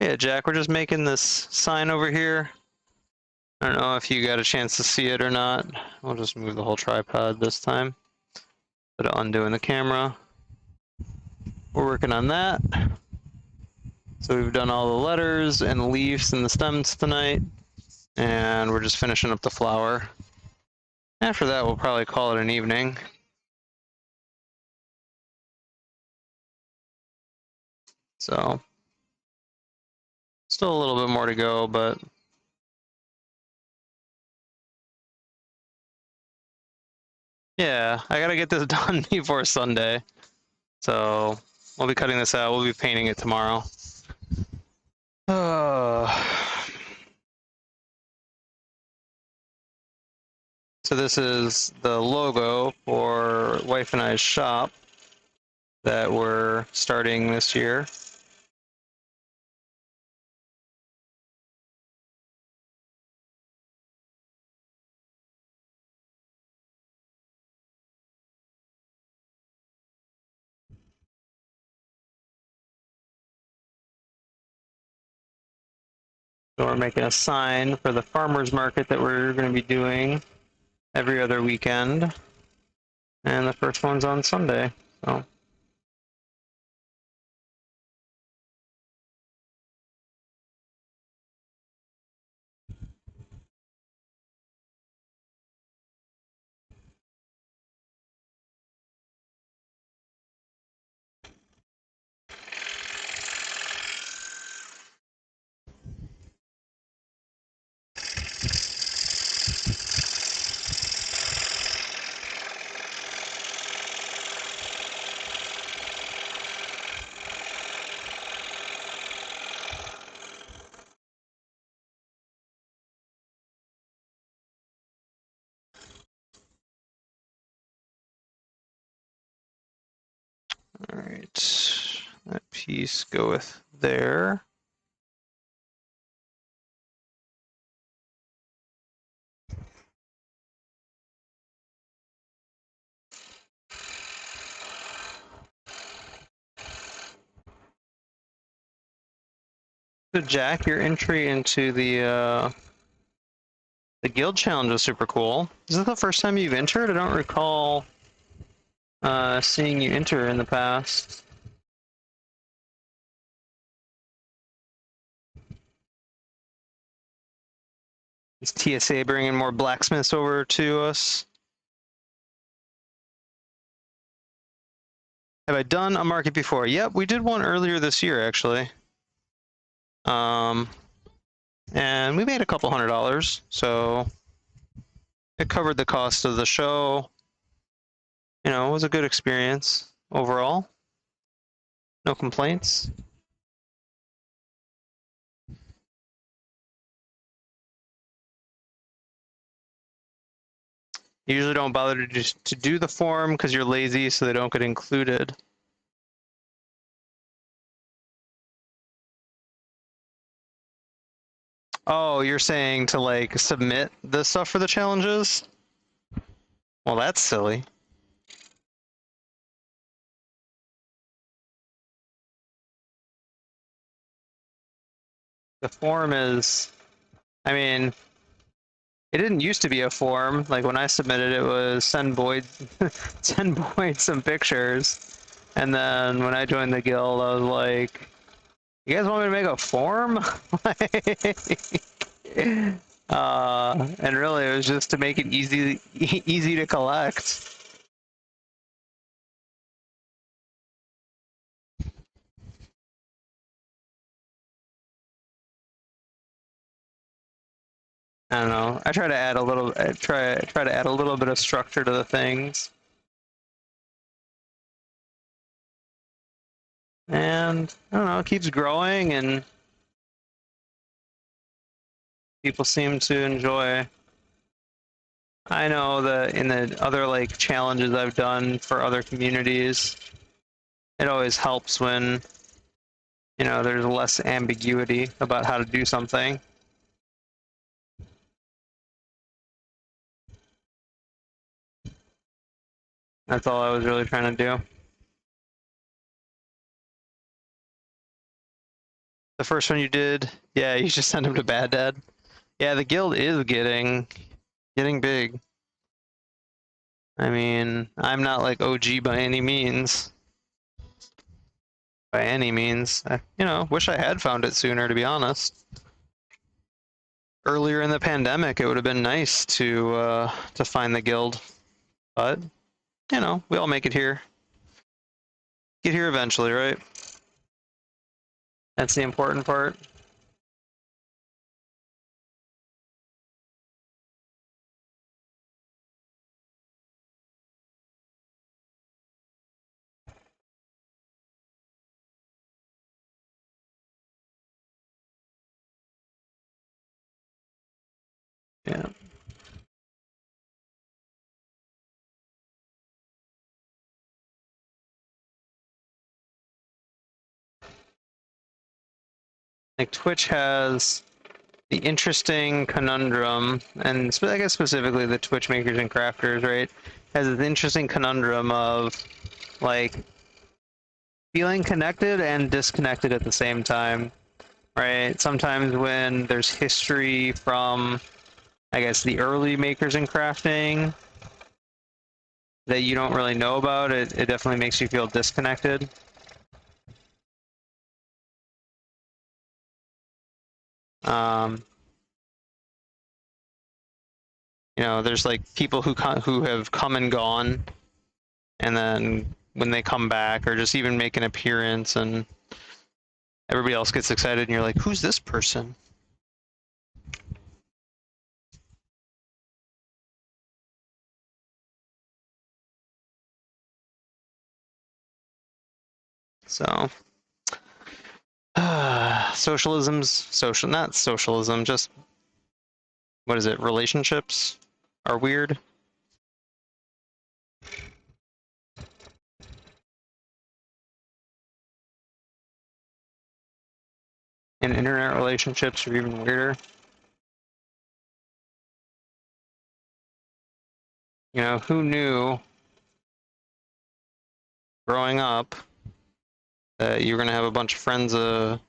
Yeah, Jack, we're just making this sign over here. I don't know if you got a chance to see it or not. I'll just move the whole tripod this time. Put it undoing the camera. We're working on that. So we've done all the letters and the leaves and the stems tonight. And we're just finishing up the flower. After that, we'll probably call it an evening. So, still a little bit more to go, but yeah, I gotta get this done before Sunday. So, we'll be cutting this out. We'll be painting it tomorrow. So this is the logo for Wife and I's shop that we're starting this year. So we're making a sign for the farmers market that we're going to be doing every other weekend. And the first one's on Sunday. So all right, that piece goeth there. So Jack, your entry into the guild challenge was super cool. Is this the first time you've entered? I don't recall seeing you enter in the past. Is TSA bringing more blacksmiths over to us? Have I done a market before? Yep, we did one earlier this year, actually. And we made a couple $100, so it covered the cost of the show. You know, it was a good experience overall. No complaints. You usually don't bother to do the form because you're lazy, so they don't get included. Oh, you're saying to like submit the stuff for the challenges? Well, that's silly. The form is, I mean, it didn't used to be a form. Like when I submitted it was send Boyd send Boyd some pictures. And then when I joined the guild, I was like, you guys want me to make a form? And really it was just to make it easy to collect. I don't know. I try to add a little try to add a little bit of structure to the things. And I don't know, it keeps growing and people seem to enjoy. I know that in the other like challenges I've done for other communities, it always helps when, you know, there's less ambiguity about how to do something. That's all I was really trying to do. The first one you did, yeah, you just sent him to Bad Dad. Yeah, the guild is getting big. I mean, I'm not like OG by any means. By any means. You know, wish I had found it sooner, to be honest. Earlier in the pandemic, it would have been nice to find the guild, but you know, we all make it here. Get here eventually, right? That's the important part. Yeah. Like Twitch has the interesting conundrum, and I guess specifically the Twitch makers and crafters, right? Has this interesting conundrum of like feeling connected and disconnected at the same time, right? Sometimes when there's history from, I guess, the early makers and crafting that you don't really know about, it definitely makes you feel disconnected. Um, you know, there's like people who have come and gone, and then when they come back or just even make an appearance, and everybody else gets excited, and you're like, "Who's this person?" So, not socialism, just what is it? Relationships are weird. And internet relationships are even weirder. You know, who knew growing up that you were gonna have a bunch of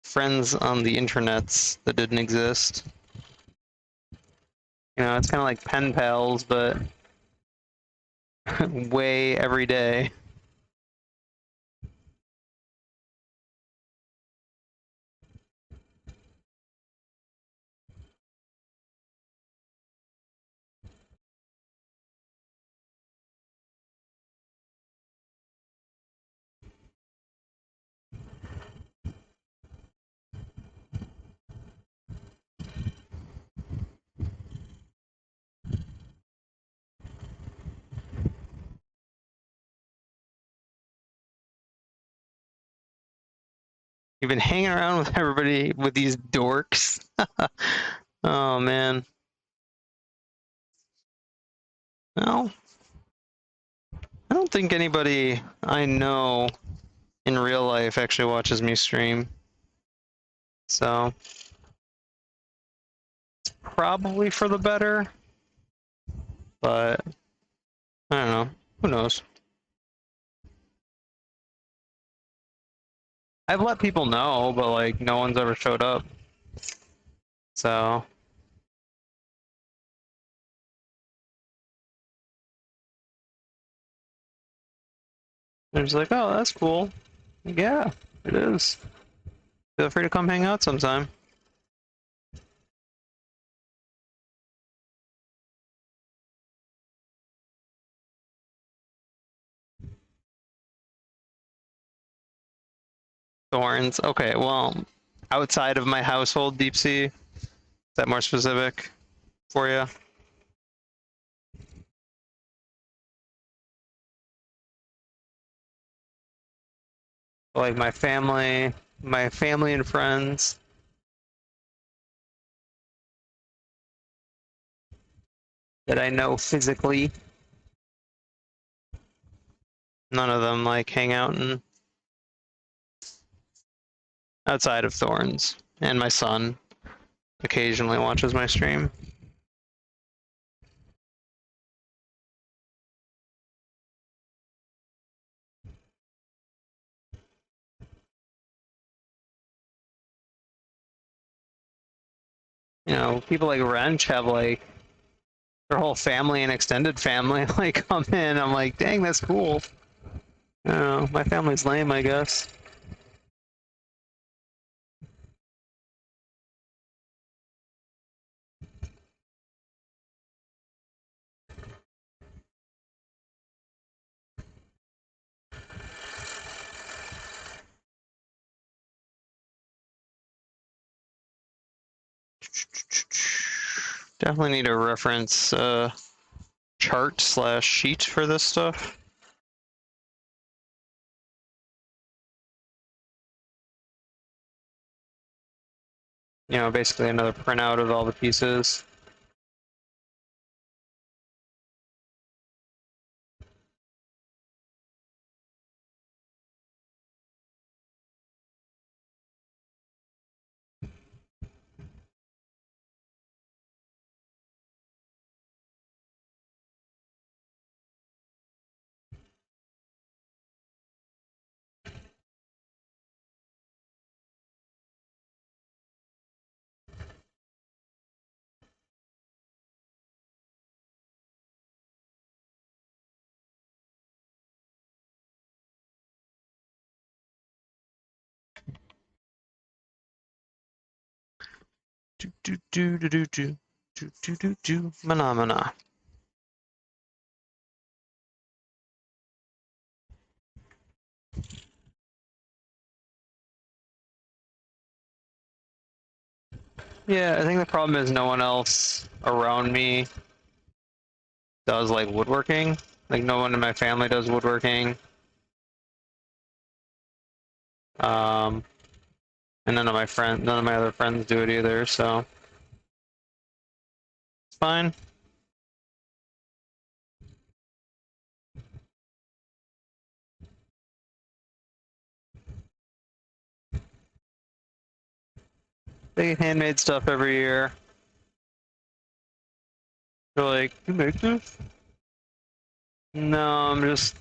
friends on the internets that didn't exist. You know, it's kind of like pen pals, but way every day. You've been hanging around with everybody with these dorks. Oh man. No, I don't think anybody I know in real life actually watches me stream. So probably for the better, but I don't know. Who knows? I've let people know, but like no one's ever showed up. So they're just like, oh, that's cool. Yeah, it is. Feel free to come hang out sometime. Thorns. Okay, well, outside of my household, deep sea. Is that more specific for you? Like my family and friends that I know physically. None of them like hang out and outside of Thorns. And my son occasionally watches my stream. You know, people like Wrench have like their whole family and extended family like come in. I'm like, dang, that's cool. I don't know, my family's lame, I guess. Definitely need a reference chart slash sheet for this stuff. You know, basically another printout of all the pieces. Do do do do do do do do do do phenomena. Yeah, I think the problem is no one else around me does like woodworking. Like no one in my family does woodworking. Um, and none of my other friends do it either, so it's fine. They get handmade stuff every year. They're like, you make this? No, I'm just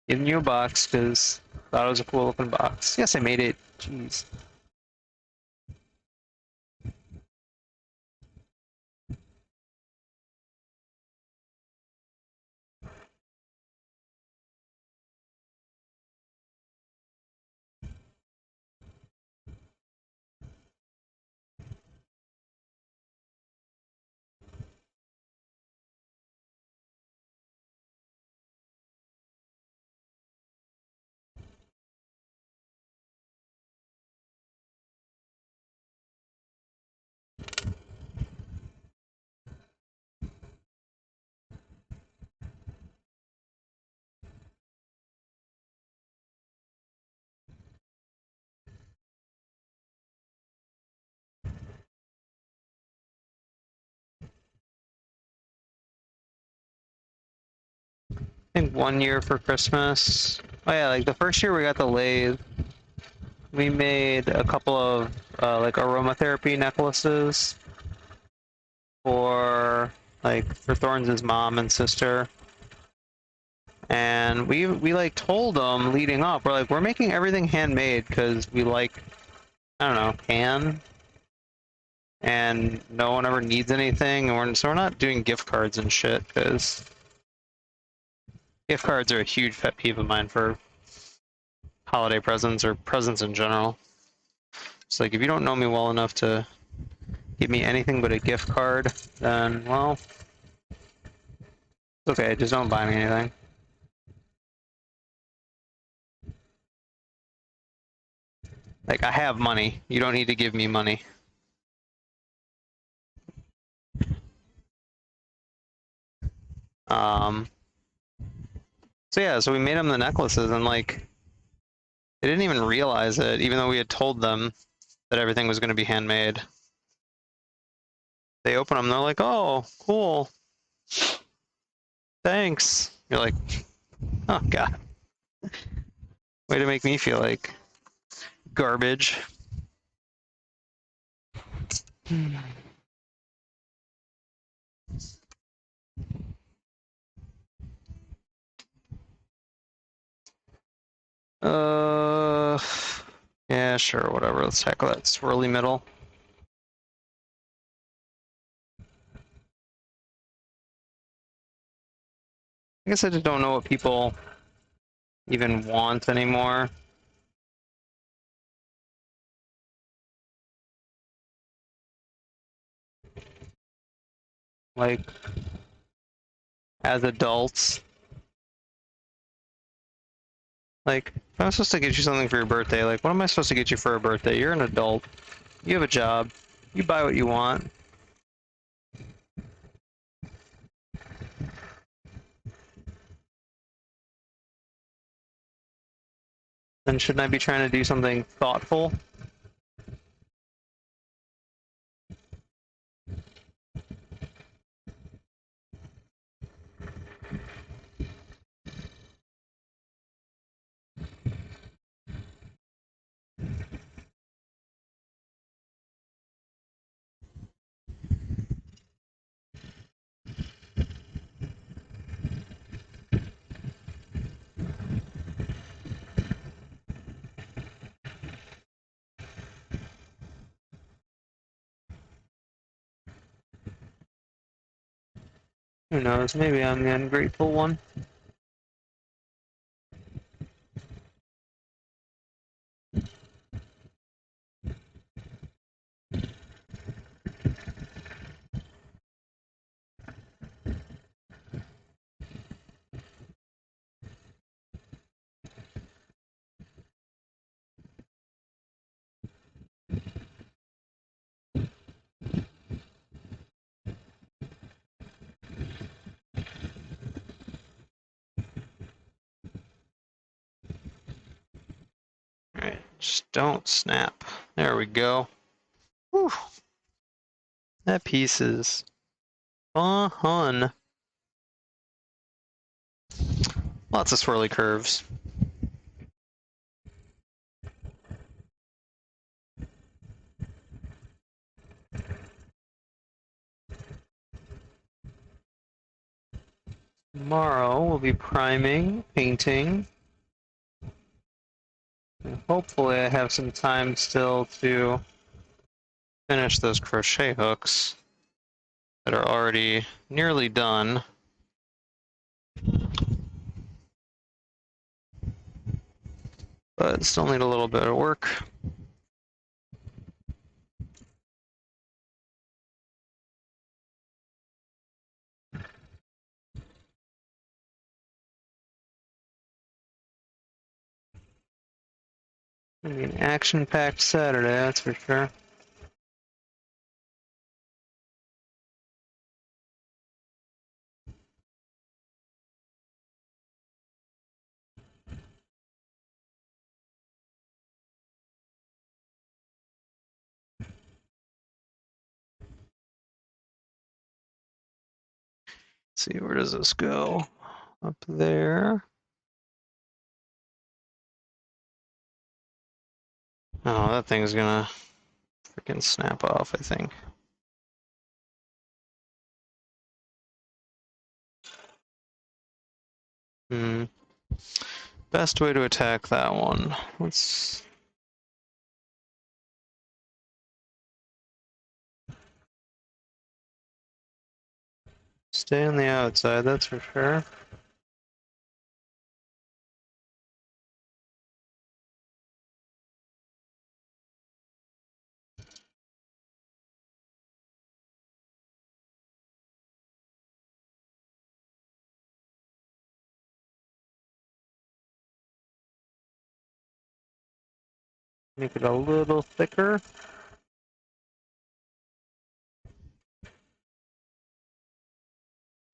giving you a box because thought it was a cool looking box. Yes, I made it. Jeez. think 1 year for Christmas. Oh yeah, like the first year we got the lathe, we made a couple of like aromatherapy necklaces for Thorns' mom and sister. And we like told them leading up, we're like, we're making everything handmade because we like, I don't know, can, and no one ever needs anything, and so we're not doing gift cards and shit because gift cards are a huge pet peeve of mine for holiday presents or presents in general. It's like if you don't know me well enough to give me anything but a gift card, then well, it's okay, just don't buy me anything. Like I have money, you don't need to give me money. Um, so yeah, so we made them the necklaces, and like they didn't even realize it, even though we had told them that everything was going to be handmade. They open them, they're like, "Oh, cool, thanks." You're like, "Oh God, way to make me feel like garbage." Uh, yeah, sure, whatever. Let's tackle that swirly middle. I guess I just don't know what people even want anymore. Like, as adults. Like, if I'm supposed to get you something for your birthday, like, what am I supposed to get you for a birthday? You're an adult. You have a job. You buy what you want. Then shouldn't I be trying to do something thoughtful? Who knows? Maybe I'm the ungrateful one. Alright, just don't snap. There we go. Whew. That piece is fun. Lots of swirly curves. Tomorrow we'll be priming, painting, and hopefully I have some time still to finish those crochet hooks that are already nearly done. But still need a little bit of work. Gonna be an action-packed Saturday, that's for sure. Let's see, where does this go? up there. Oh, that thing's gonna freaking snap off, I think. Best way to attack that one. Let's stay on the outside, that's for sure. Make it a little thicker.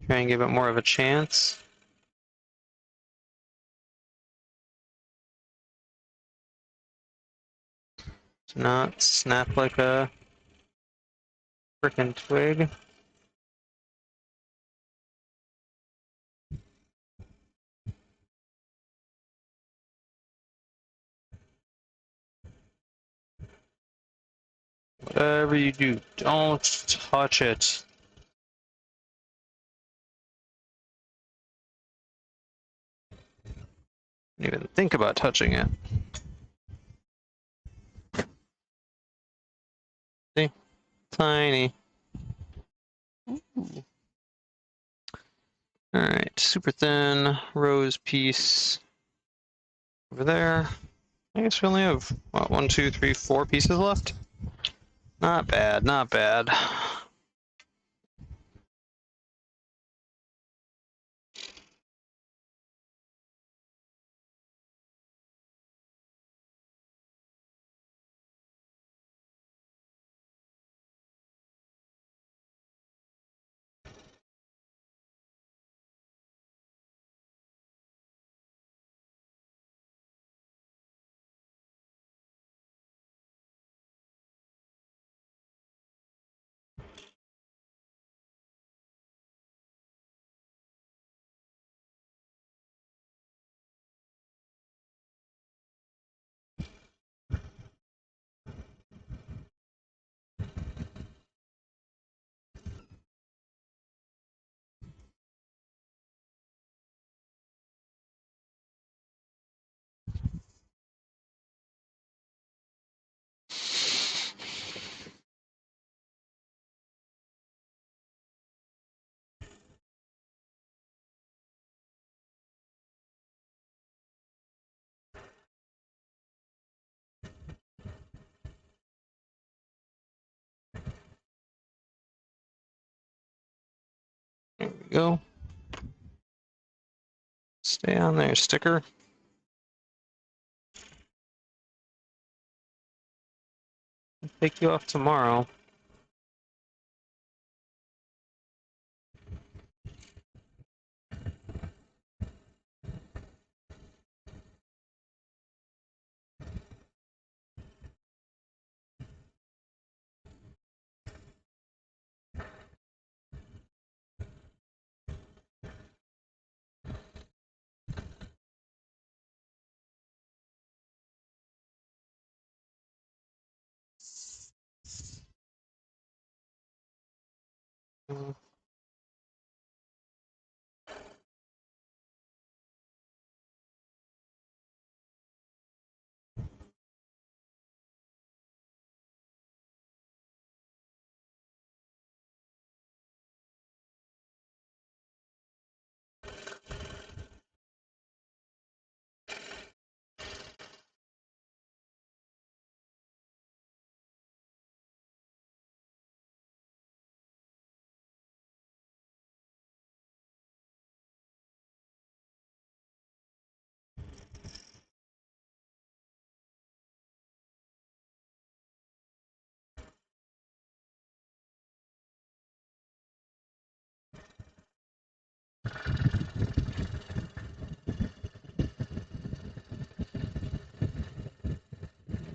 Try and give it more of a chance. To not snap like a frickin' twig. Whatever you do, don't touch it. Don't even think about touching it. See? Tiny. Alright, super thin rose piece over there. I guess we only have, what, 1, 2, 3, 4 pieces left? Not bad, not bad. There we go. Stay on there, sticker. I'll take you off tomorrow.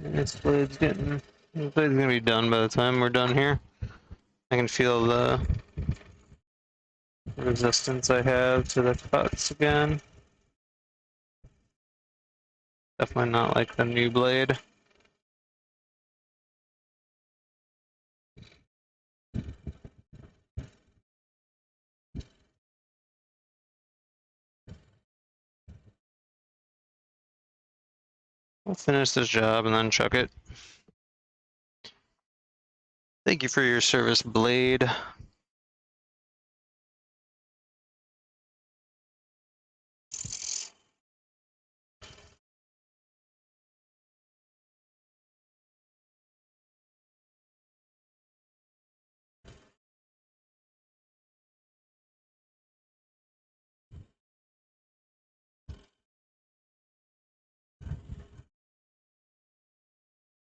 This blade's gonna be done by the time we're done here. I can feel the resistance I have to the cuts again. Definitely not like the new blade. I'll finish this job and then chuck it. Thank you for your service, blade.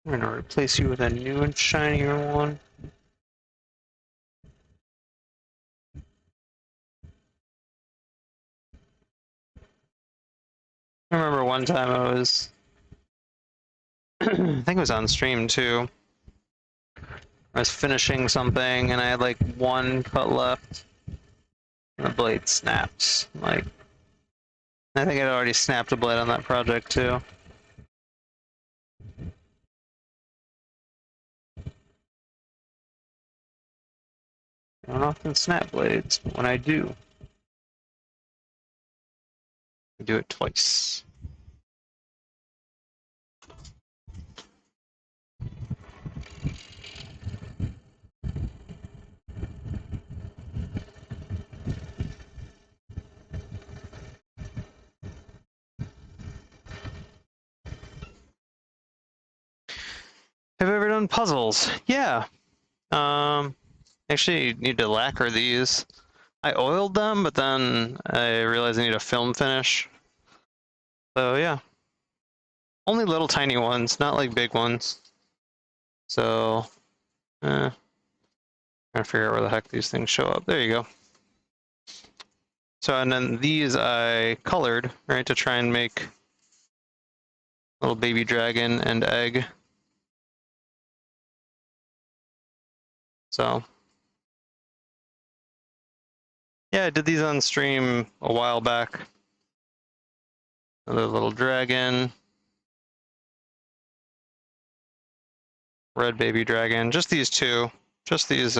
I'm gonna replace you with a new and shinier one. I remember one time I was, I think it was on stream too. I was finishing something and I had like one cut left. And the blade snaps. Like, I think I'd already snapped a blade on that project too. I don't often snap blades, but when I do, I do it twice. Have you ever done puzzles? Yeah. Actually need to lacquer these. I oiled them, but then I realized I need a film finish. So yeah. Only little tiny ones, not like big ones. So, trying to figure out where the heck these things show up. There you go. So, and then these I colored, right, to try and make little baby dragon and egg. So, yeah, I did these on stream a while back. Another little dragon. Red baby dragon. Just these two. Just these,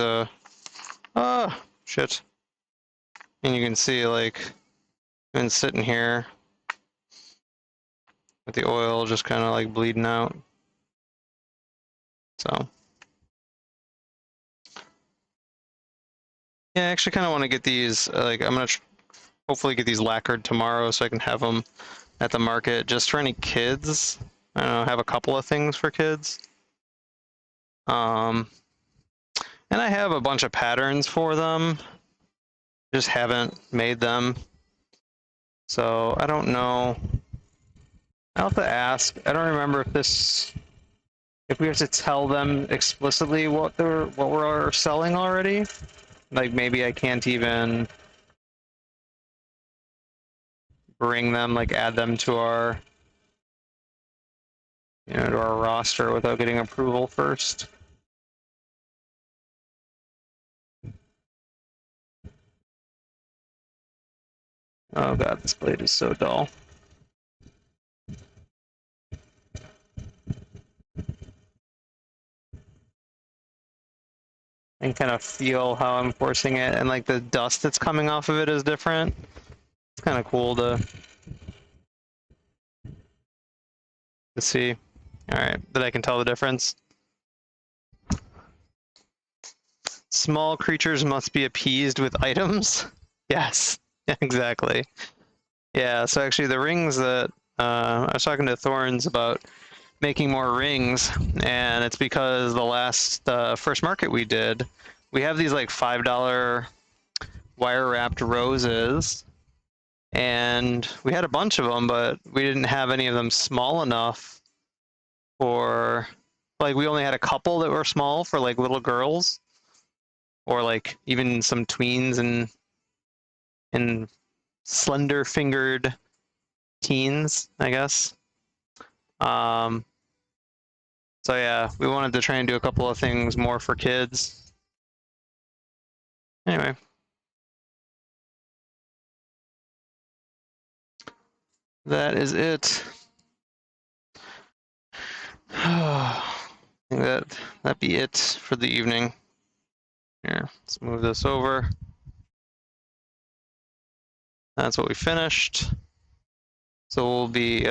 shit. And you can see, like, I've been sitting here with the oil just kind of like bleeding out. So, yeah, I actually kind of want to get these, like, I'm going to hopefully get these lacquered tomorrow so I can have them at the market just for any kids. I don't know, have a couple of things for kids. And I have a bunch of patterns for them, just haven't made them. So I don't know. I'll have to ask. I don't remember if we have to tell them explicitly what we're selling already. Like maybe I can't even bring them, like add them to our, to our roster without getting approval first. Oh god, this blade is so dull. And kind of feel how I'm forcing it, and like the dust that's coming off of it is different. It's kind of cool to see. All right, that I can tell the difference. Small creatures must be appeased with items. Yes, exactly. Yeah, so actually the rings that I was talking to Thorns about making more rings, and it's because the last first market we did, we have these like $5 wire wrapped roses, and we had a bunch of them, but we didn't have any of them small enough for, like, we only had a couple that were small for like little girls, or like even some tweens and slender fingered teens, I guess. So yeah, we wanted to try and do a couple of things more for kids. Anyway. that is it. I think that be it for the evening. Here, let's move this over. That's what we finished. So we'll be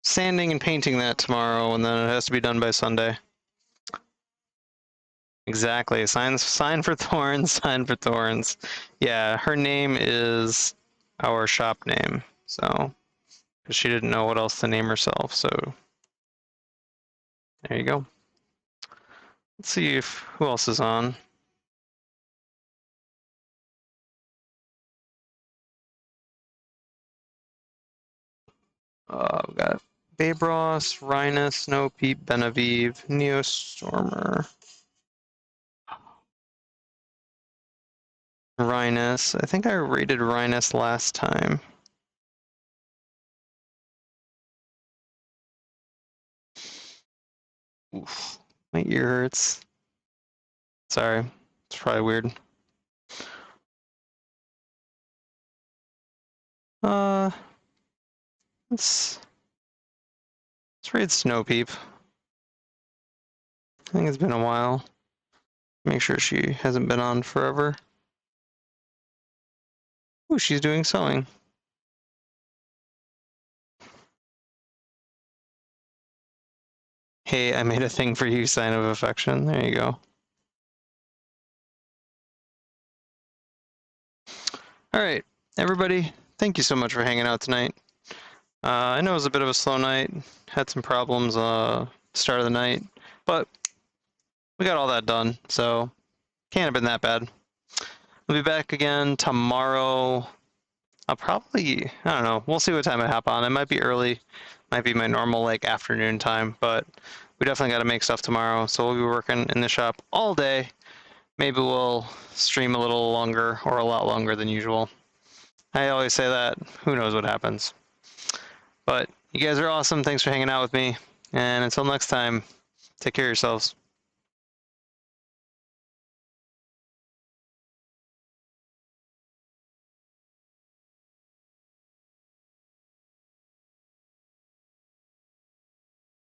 sanding and painting that tomorrow, and then it has to be done by Sunday. Exactly. Sign for Thorns, sign for Thorns. Yeah, her name is our shop name. So, because she didn't know what else to name herself. So, there you go. Let's see who else is on. We got Babros, Rhinus, Snowpeep, Benavive, Neostormer, Rhinus. I think I rated Rhinus last time. Oof, my ear hurts. Sorry, it's probably weird. Let's raid Snowpeep. I think it's been a while. Make sure she hasn't been on forever. Ooh, she's doing sewing. Hey, I made a thing for you, sign of affection. There you go. All right, everybody, thank you so much for hanging out tonight. I know it was a bit of a slow night. Had some problems start of the night, but we got all that done, so can't have been that bad. We'll be back again tomorrow. I'll probably, I don't know, we'll see what time I hop on. It might be early, might be my normal like afternoon time, but we definitely got to make stuff tomorrow. So we'll be working in the shop all day. Maybe we'll stream a little longer or a lot longer than usual. I always say that. Who knows what happens? But you guys are awesome. Thanks for hanging out with me. And until next time, take care of yourselves.